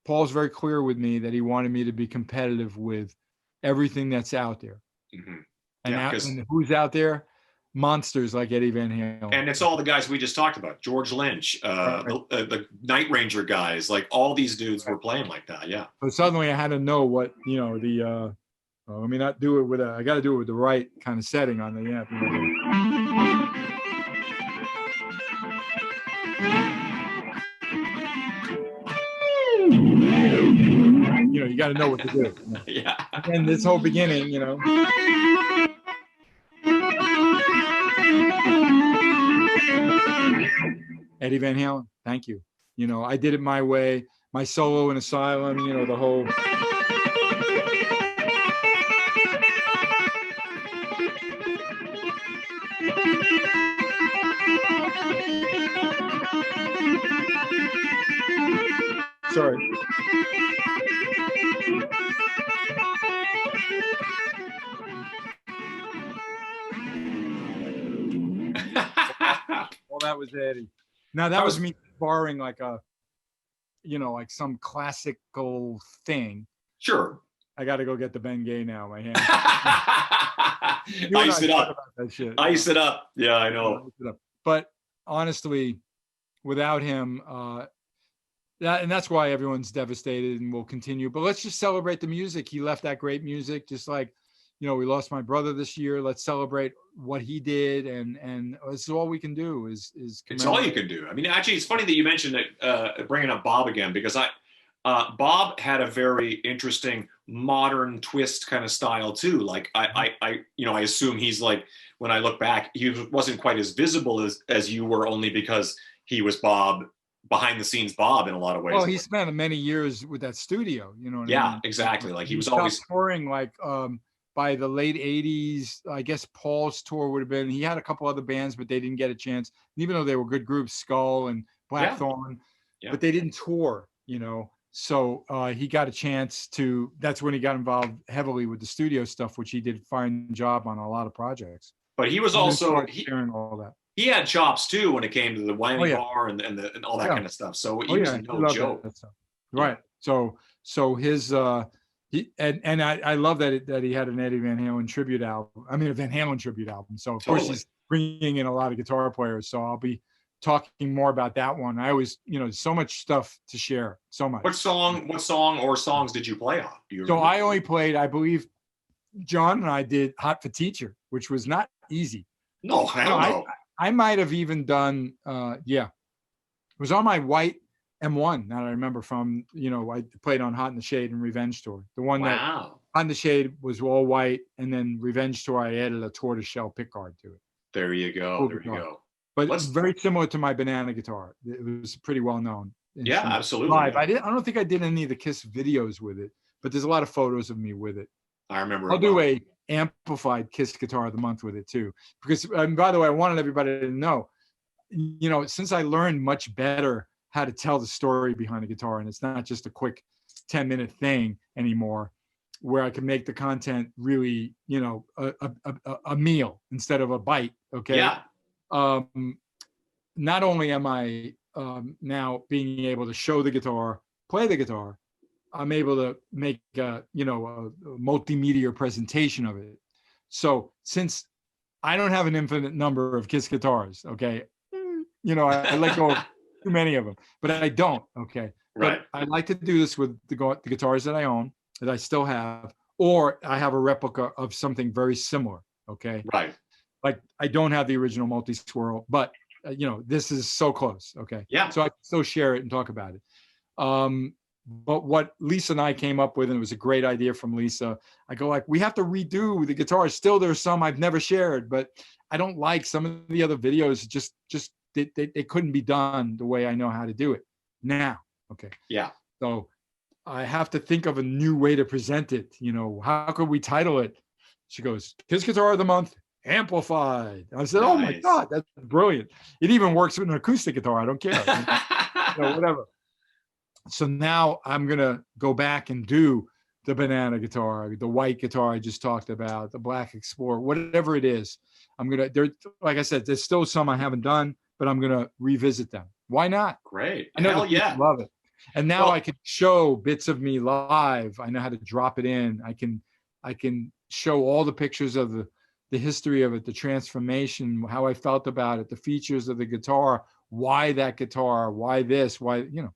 Paul's very clear with me that he wanted me to be competitive with everything that's out there. Mm-hmm. And who's out there? Monsters like Eddie Van Halen. And it's all the guys we just talked about. George Lynch, the Night Ranger guys, like all these dudes were playing like that. Yeah. So suddenly I had to know what, let me not do it with I got to do it with the right kind of setting on the amp. You got to know what to do. Yeah. And this whole beginning, Eddie Van Halen, thank you. I did it my way. My solo in Asylum, the whole. Sorry. Well, that was Eddie. Now that was me borrowing like like some classical thing. Sure. I got to go get the Bengay now. My hand. Ice it up. Ice it up. Yeah, I know. But honestly, without him, and that's why everyone's devastated and will continue. But let's just celebrate the music. He left that great music, just like, we lost my brother this year. Let's celebrate what he did, and this is all we can do. Is it's all you can do. I mean, actually, it's funny that you mentioned it, bringing up Bob again, because Bob had a very interesting modern twist kind of style too. Like I assume he's like, when I look back, he wasn't quite as visible as you were, only because he was Bob, behind the scenes Bob, in a lot of ways. Well, he spent many years with that studio, what I mean? Yeah, exactly. Like he was always touring, like by the late 80s, I guess Paul's tour would have been, he had a couple other bands, but they didn't get a chance, even though they were good groups, Skull and Blackthorn, but they didn't tour, So he got a chance to, that's when he got involved heavily with the studio stuff, which he did a fine job on a lot of projects. But he was also sharing all that. He had chops too when it came to the whammy bar and all that kind of stuff. So he was no joke. Right. So his and I love that he had an Eddie Van Halen tribute album. I mean, a Van Halen tribute album. So of course he's bringing in a lot of guitar players. So I'll be talking more about that one. I always, so much stuff to share. So much. What song or songs did you play on? So I only played, I believe, John and I did Hot for Teacher, which was not easy. No, hell no. I might have even done, it was on my white M1 that I remember from, I played on Hot in the Shade and Revenge Tour. The one that Hot in the Shade was all white, and then Revenge Tour, I added a tortoiseshell pickguard to it. There you go. There you go. But it's very similar to my Banana guitar. It was pretty well known. Yeah, absolutely. Live. I don't think I did any of the Kiss videos with it, but there's a lot of photos of me with it. I remember. I'll do a amplified Kiss Guitar of the Month with it too, because by the way, I wanted everybody to know, since I learned much better how to tell the story behind a guitar, and it's not just a quick 10-minute thing anymore, where I can make the content really, a meal instead of a bite. Okay. Yeah. Not only am I now being able to show the guitar, play the guitar, I'm able to make a multimedia presentation of it. So since I don't have an infinite number of Kiss guitars, okay, I let go of too many of them, but I don't, okay. Right. But I like to do this with the guitars that I own, that I still have, or I have a replica of something very similar, okay. Right. Like I don't have the original multi-swirl, but this is so close, okay. Yeah. So I can still share it and talk about it. But what Lisa and I came up with, and it was a great idea from Lisa, I go like, we have to redo the guitars. Still, there's some I've never shared, but I don't like some of the other videos. Just they couldn't be done the way I know how to do it now. Okay. Yeah. So I have to think of a new way to present it. You know, how could we title it? She goes, Kiss Guitar of the Month, Amplified. I said, oh my God, that's brilliant. It even works with an acoustic guitar. I don't care. You know, whatever. So now I'm going to go back and do the banana guitar, the white guitar I just talked about, the Black Explorer, whatever it is. I'm going to, there, like I said, there's still some I haven't done, but I'm going to revisit them. Why not? Great. I know Hell yeah. Love it. And now I can show bits of me live. I know how to drop it in. I can show all the pictures of the history of it, the transformation, how I felt about it, the features of the guitar, why that guitar, why this, why, you know.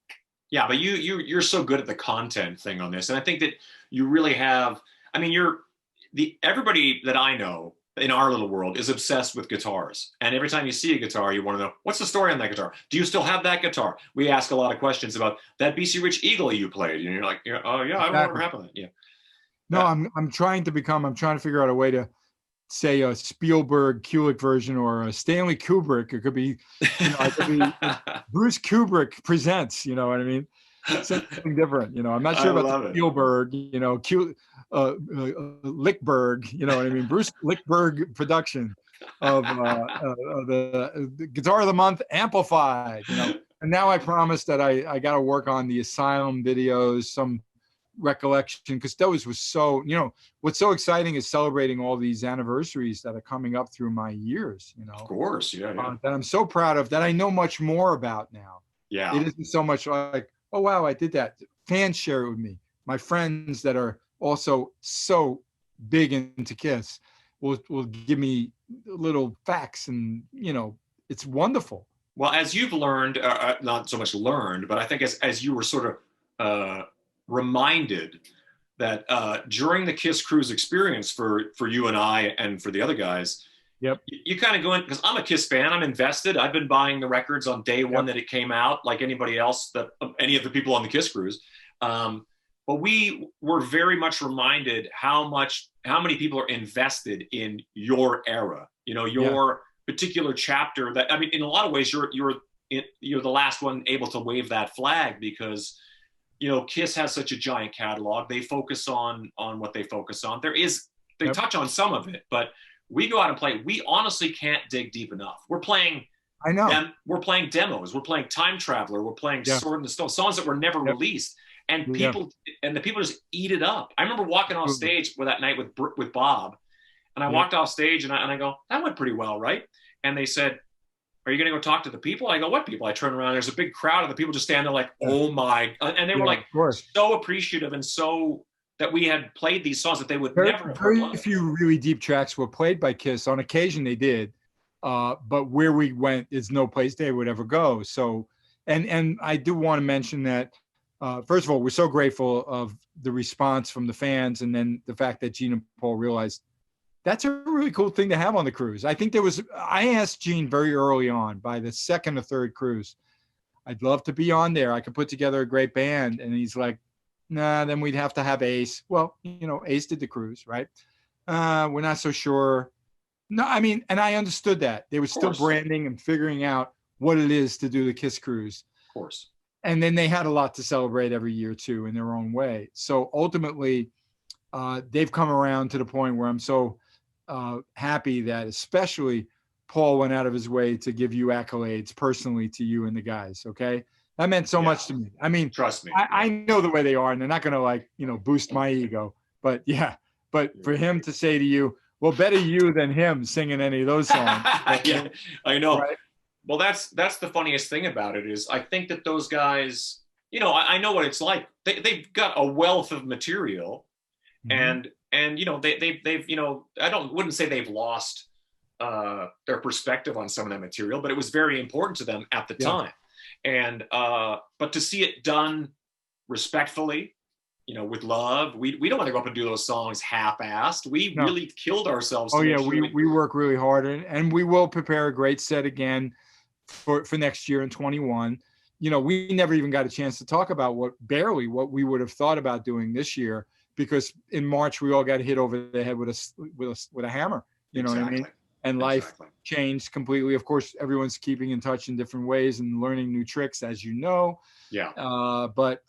Yeah, but you're so good at the content thing on this. And I think that you really have, I mean, everybody that I know in our little world is obsessed with guitars. And every time you see a guitar, you want to know, what's the story on that guitar? Do you still have that guitar? We ask a lot of questions about that BC Rich Eagle you played. And you're like, oh yeah, I don't know what happened. Yeah. No, I'm trying to figure out a way to say a Spielberg Kulick version or a Stanley Kubrick. It could be, you know, it could be Bruce Kubrick presents, you know what I mean? Something different, you know. I'm not sure about the Spielberg, you know, Lickberg, you know what I mean? Bruce Lickberg production of the Guitar of the Month, Amplified, you know. And now I promised that I got to work on the Asylum videos, some recollection, because those was so, you know, what's so exciting is celebrating all these anniversaries that are coming up through my years, you know. Of course, yeah. That I'm so proud of, that I know much more about now. Yeah. It isn't so much like, oh wow, I did that. Fans share it with me. My friends that are also so big into Kiss will give me little facts, and you know, it's wonderful. Well, as you've learned, not so much learned, but I think as you were sort of reminded that during the Kiss Cruise experience for you and I and for the other guys, yep, you kind of go in, because I'm a Kiss fan, I'm invested. I've been buying the records on day one that it came out, like anybody else, that any of the people on the Kiss Cruise. But we were very much reminded how many people are invested in your era, you know, your particular chapter. That, I mean, in a lot of ways, you're the last one able to wave that flag, because you know, Kiss has such a giant catalog. They focus on what they focus on. They touch on some of it, but we go out and play. We honestly can't dig deep enough. We're playing. I know. We're playing demos. We're playing Time Traveler. We're playing Sword in the Stone, songs that were never released, and the people just eat it up. I remember walking off stage that night with Bob, and I walked off stage and I go, that went pretty well, right? And they said, are you going to go talk to the people? I go, what people? I turn around, there's a big crowd of the people just standing there like, oh my, and they were like so appreciative, and so that we had played these songs that they would never have heard. Very few really deep tracks were played by Kiss. On occasion they did, but where we went is no place they would ever go. So, and I do want to mention that, first of all, we're so grateful of the response from the fans, and then the fact that Gene and Paul realized that's a really cool thing to have on the cruise. I think I asked Gene very early on, by the second or third cruise, I'd love to be on there. I could put together a great band. And he's like, nah, then we'd have to have Ace. Well, you know, Ace did the cruise, right? We're not so sure. No, I mean, and I understood that. They were still branding and figuring out what it is to do the Kiss Cruise. Of course. And then they had a lot to celebrate every year too, in their own way. So ultimately, they've come around to the point where I'm so happy that especially Paul went out of his way to give you accolades personally, to you and the guys. Okay. That meant so much to me. I mean, trust me. I know the way they are, and they're not going to, like, you know, boost my ego, but for him to say to you, well, better you than him singing any of those songs. Yeah, I know. Right? Well, that's the funniest thing about it, is I think that those guys, you know, I know what it's like. They've got a wealth of material, and you know, they've you know, wouldn't say they've lost their perspective on some of that material, but it was very important to them at the time. And but to see it done respectfully, you know, with love, we don't want to go up and do those songs half-assed. We really killed ourselves. We work really hard, and we will prepare a great set again for next year in 21. we never even got a chance to talk about what we would have thought about doing this year, because in March we all got hit over the head with a hammer. You know what I mean? And life changed completely. Of course, everyone's keeping in touch in different ways and learning new tricks, as you know. Yeah. But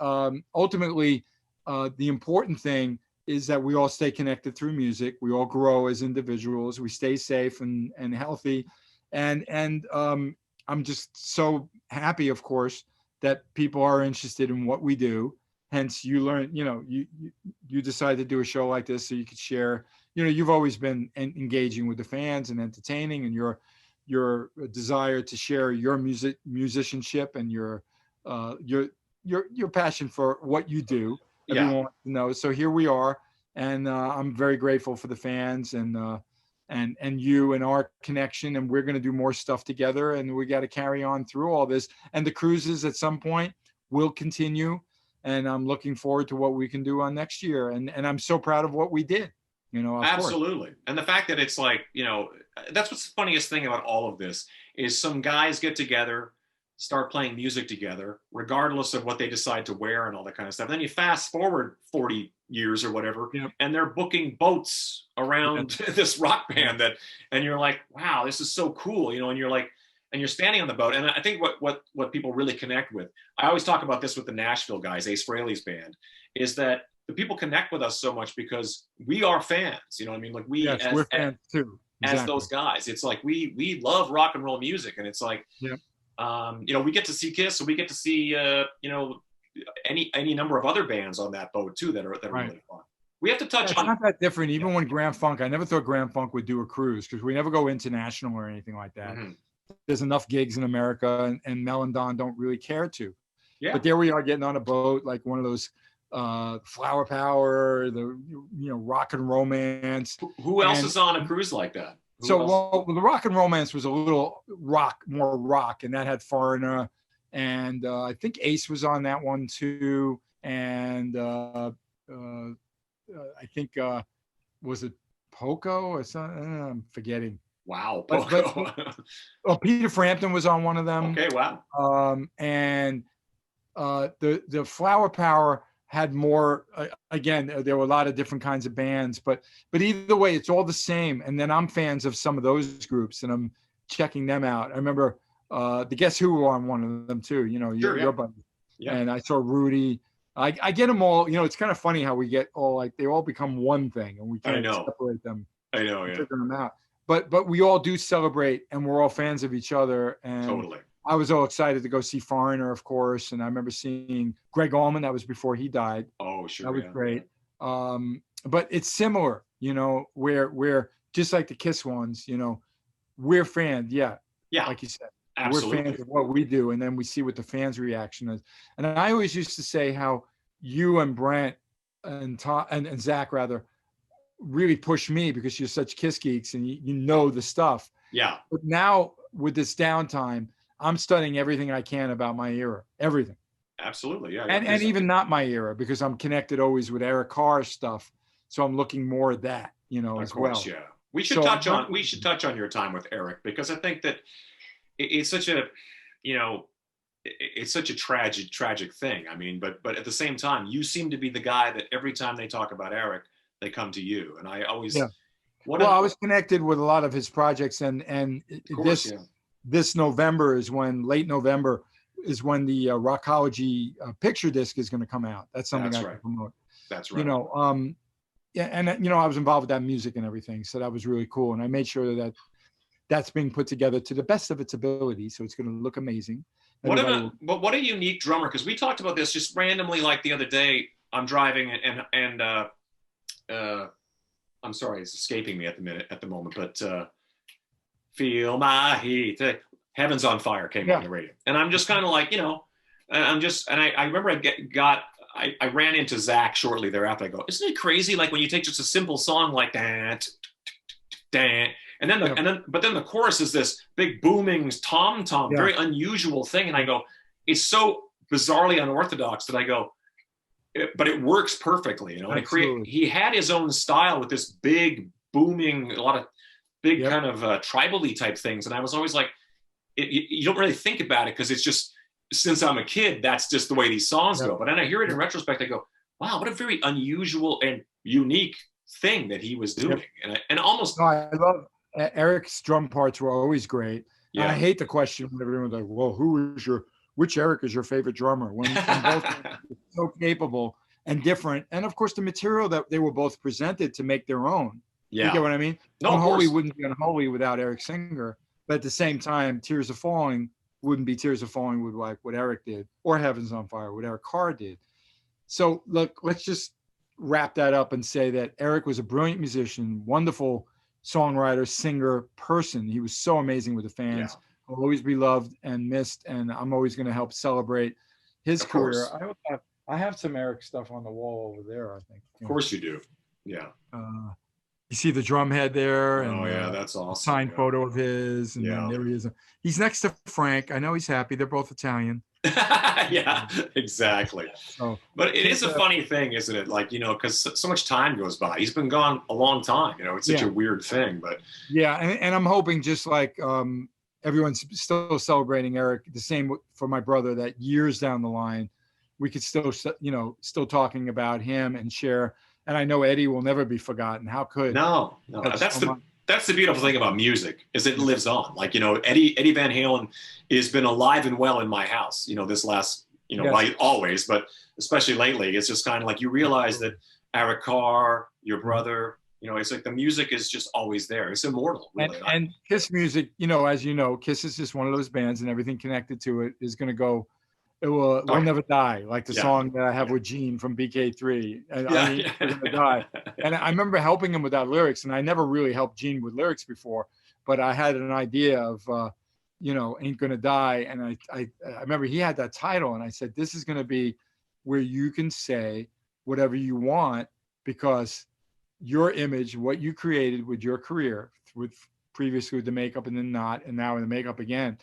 ultimately, the important thing is that we all stay connected through music. We all grow as individuals. We stay safe and healthy. And I'm just so happy, of course, that people are interested in what we do. Hence, you learn, you decide to do a show like this so you could share. You've always been engaging with the fans and entertaining, and your desire to share your musicianship and your passion for what you do. Everyone wants to know. So here we are, and I'm very grateful for the fans and you and our connection, and we're going to do more stuff together, and we got to carry on through all this. And the cruises at some point will continue, and I'm looking forward to what we can do on next year. And I'm so proud of what we did. Absolutely. Course. And the fact that it's like, that's what's the funniest thing about all of this is some guys get together, start playing music together, regardless of what they decide to wear and all that kind of stuff. Then you fast forward 40 years or whatever, and they're booking boats around this rock band and you're like, wow, this is so cool, and you're like, and you're standing on the boat. And I think what people really connect with, I always talk about this with the Nashville guys, Ace Frehley's band, is that the people connect with us so much because we are fans. You know what I mean? Like we're fans too. Exactly. As those guys, it's like we love rock and roll music, and it's like, we get to see Kiss, so we get to see any number of other bands on that boat too that are really fun. We have to touch on. It's not that different. Even when Grand Funk, I never thought Grand Funk would do a cruise because we never go international or anything like that. Mm-hmm. There's enough gigs in America, and Mel and Don don't really care to. Yeah. But there we are getting on a boat, like one of those Flower Power, the Rock and Romance. Who else is on a cruise like that? Well, the Rock and Romance was a little more rock, and that had Foreigner, and I think Ace was on that one too, and I think was it Poco or something? I'm forgetting. Wow, Poco. But Peter Frampton was on one of them. Okay, wow. And the Flower Power had more. Again, there were a lot of different kinds of bands, but either way, it's all the same. And then I'm fans of some of those groups, and I'm checking them out. I remember the Guess Who were on one of them too. Your buddy. Yeah. And I saw Rudy. I get them all. It's kind of funny how we get all like they all become one thing, and we can't separate them. I know, figure them out. But we all do celebrate, and we're all fans of each other. And totally. I was all excited to go see Foreigner, of course, and I remember seeing Greg Allman. That was before he died. Oh, sure. That was great. But it's similar, where just like the Kiss ones, we're fans. Yeah. Like you said, absolutely. We're fans of what we do, and then we see what the fans' reaction is. And I always used to say how you and Brent and Tom and Zach rather really push me because you're such Kiss geeks and you know the stuff. Yeah. But now with this downtime, I'm studying everything I can about my era, everything. Absolutely, yeah. And even not my era, because I'm connected always with Eric Carr stuff, so I'm looking more at that, as well. Yeah, we should touch on your time with Eric, because I think that it's such a, it's such a tragic thing. I mean, but at the same time, you seem to be the guy that every time they talk about Eric, they come to you, and I always. Yeah. I was connected with a lot of his projects, and this November is when, late November is when the Rockology picture disc is going to come out. That's something I can promote. That's right. And I was involved with that music and everything, so that was really cool. And I made sure that that's being put together to the best of its ability, so it's going to look amazing. What a unique drummer! Because we talked about this just randomly, like the other day. I'm driving and I'm sorry, it's escaping me at the moment, but feel my heat. Heaven's on Fire came on the radio. And I'm just kind of like, I remember I ran into Zach shortly thereafter. I go, isn't it crazy? Like when you take just a simple song like that, and then the chorus is this big booming tom, very unusual thing. And I go, it's so bizarrely unorthodox that I go, but it works perfectly. He had his own style with this big booming, a lot of big kind of tribal-y type things. And I was always like, you don't really think about it because it's just since I'm a kid, that's just the way these songs go. But then I hear it in retrospect, I go, wow, what a very unusual and unique thing that he was doing. And almost. No, I love Eric's drum parts were always great. Yeah. And I hate the question when everyone's like, well, which Eric is your favorite drummer? When both are so capable and different. And of course, the material that they were both presented to make their own. Yeah. You get what I mean? No, Unholy wouldn't be Unholy without Eric Singer. But at the same time, Tears Are Falling wouldn't be Tears Are Falling with like what Eric did, or Heaven's on Fire, what Eric Carr did. So look, let's just wrap that up and say that Eric was a brilliant musician, wonderful songwriter, singer, person. He was so amazing with the fans. Will always be loved and missed, and I'm always going to help celebrate his career. I have some Eric stuff on the wall over there, I think. Of course you do. Yeah. You see the drum head there, and that's awesome. Signed photo of his, and then there he is. He's next to Frank. I know he's happy. They're both Italian. Yeah, exactly. So, but it is a funny thing, isn't it? Like, because so much time goes by. He's been gone a long time. It's such a weird thing, but and I'm hoping just like everyone's still celebrating Eric, the same for my brother, that years down the line we could still talking about him and share. And I know Eddie will never be forgotten. How could? No. That's the beautiful thing about music, is it lives on. Like, Eddie Van Halen has been alive and well in my house, this last, like always, but especially lately. It's just kind of like you realize that Eric Carr, your brother, it's like the music is just always there. It's immortal. Really. And Kiss music, as you know, Kiss is just one of those bands, and everything connected to it is going to go. It will never die, like the song that I have with Gene from BK3. And We're Gonna Die. And I remember helping him with that lyrics, and I never really helped Gene with lyrics before, but I had an idea of, Ain't Gonna Die. And I remember he had that title, and I said, this is gonna be where you can say whatever you want, because your image, what you created with your career, with previously with the makeup and then not, and now in the makeup again,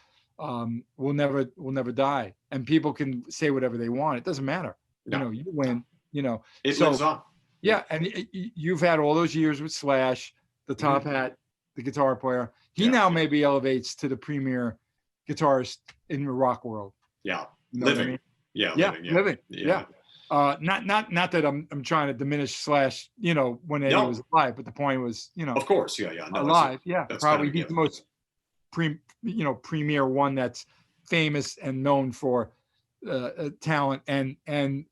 will never die, and people can say whatever they want. It doesn't matter. No. You win. It lives on. Yeah, and you've had all those years with Slash, the top hat, the guitar player. He now maybe elevates to the premier guitarist in the rock world. Yeah, living. I mean? Yeah, living. Yeah. Not that I'm trying to diminish Slash, when Eddie was alive, but the point was, Of course, no, alive. Probably he's the most premier one that's famous and known for talent and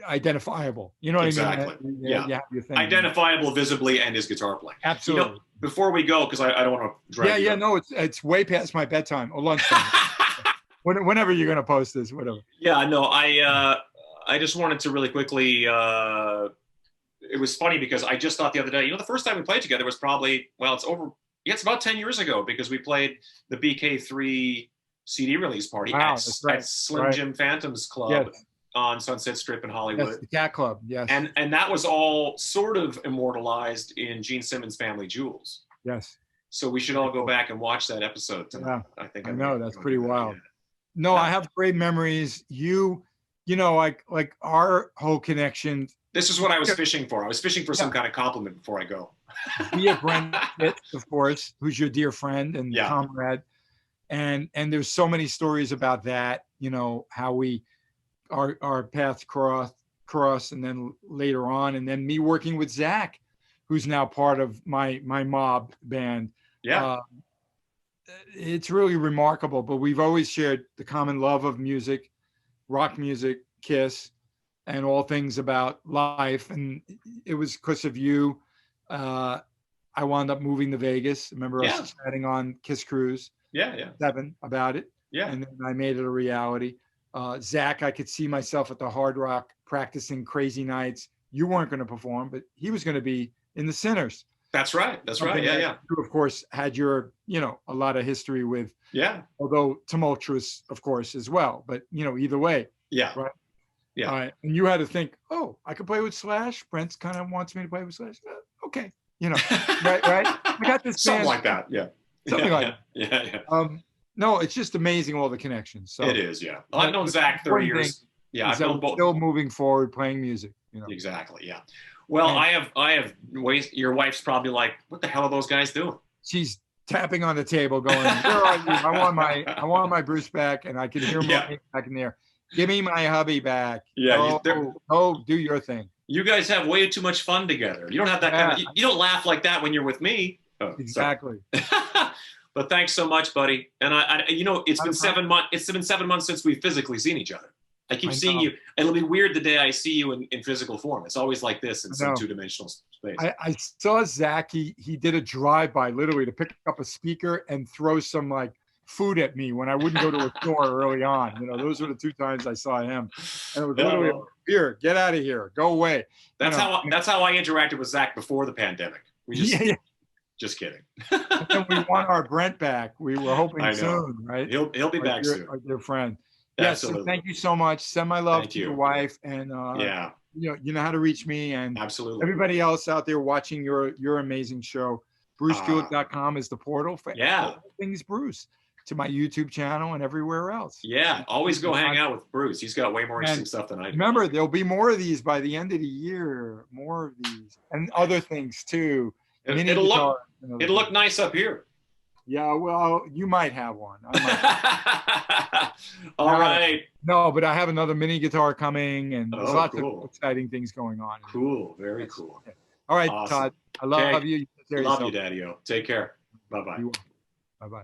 identifiable. You know what I mean? Yeah. Identifiable visibly, and his guitar playing. Absolutely. Before we go, because I don't want to drag you up. No, it's way past my bedtime or lunchtime. Whenever you're going to post this, whatever. Yeah, no, I just wanted to really quickly, it was funny because I just thought the other day, the first time we played together was probably, it's about 10 years ago, because we played the BK3 CD release party at Slim Jim Phantom's Club on Sunset Strip in Hollywood. Yes, the Cat Club, yes. And that was all sort of immortalized in Gene Simmons' Family Jewels. Yes. So we should all go back and watch that episode tonight. Yeah. I know, that's pretty wild. No, I have great memories. Like our whole connection. This is what I was fishing for. I was fishing for some kind of compliment before I go. Via Brent Pitt, of course, who's your dear friend and comrade. And there's so many stories about that, how our paths cross, and then later on, and then me working with Zach, who's now part of my mob band. Yeah. It's really remarkable, but we've always shared the common love of music, rock music, Kiss, and all things about life. And it was because of you. I wound up moving to Vegas. Remember us chatting on Kiss Cruise? 7 about it. Yeah. And then I made it a reality. Zach, I could see myself at the Hard Rock practicing Crazy Nights. You weren't going to perform, but he was going to be in the Sinners. That's right. Yeah. You, of course, had your, a lot of history with. Yeah. Although tumultuous, of course, as well. But, either way. Yeah. Right. Yeah. And you had to think, I could play with Slash. Brent kind of wants me to play with Slash. Okay. Right. I got this something band. like that. Yeah. Something like that. Yeah. No, it's just amazing, all the connections. So it is. Yeah. Well, I've known Zach 30 years. Yeah. I've known both. Still moving forward, playing music. Exactly. Yeah. Well, I have ways. Your wife's probably like, what the hell are those guys doing? She's tapping on the table, going, "Where are you? I want my Bruce back," and I can hear him back in there. Give me my hubby back. Yeah, Do your thing. You guys have way too much fun together. You don't have that kind of. You don't laugh like that when you're with me. Oh, exactly. But thanks so much, buddy. And I it's been 7 months. It's been 7 months since we've physically seen each other. I keep seeing you. It'll be weird the day I see you in physical form. It's always like this in some two-dimensional space. I saw Zach. He did a drive-by literally to pick up a speaker and throw some like food at me when I wouldn't go to a store early on. Those were the 2 times I saw him. And it was literally, here, get out of here, go away. That's how I interacted with Zach before the pandemic. We just just kidding. And then we want our Brent back. We were hoping soon, right? He'll be back soon. Our dear friend. Yes, so thank you so much. Send my love to your wife, and you know how to reach me, and absolutely everybody else out there watching your amazing show. BruceKulick.com is the portal for all things Bruce, to my YouTube channel and everywhere else. Yeah, always go hang out with Bruce. He's got way more interesting stuff than I do. Remember, there'll be more of these by the end of the year. More of these and other things too. It'll look nice up here. Yeah, well, you might have one. All right. No, but I have another mini guitar coming, and there's lots of exciting things going on. Cool. Very cool. All right, awesome. Todd. I love you. Love you, Daddy-O. Take care. Bye-bye. Bye-bye.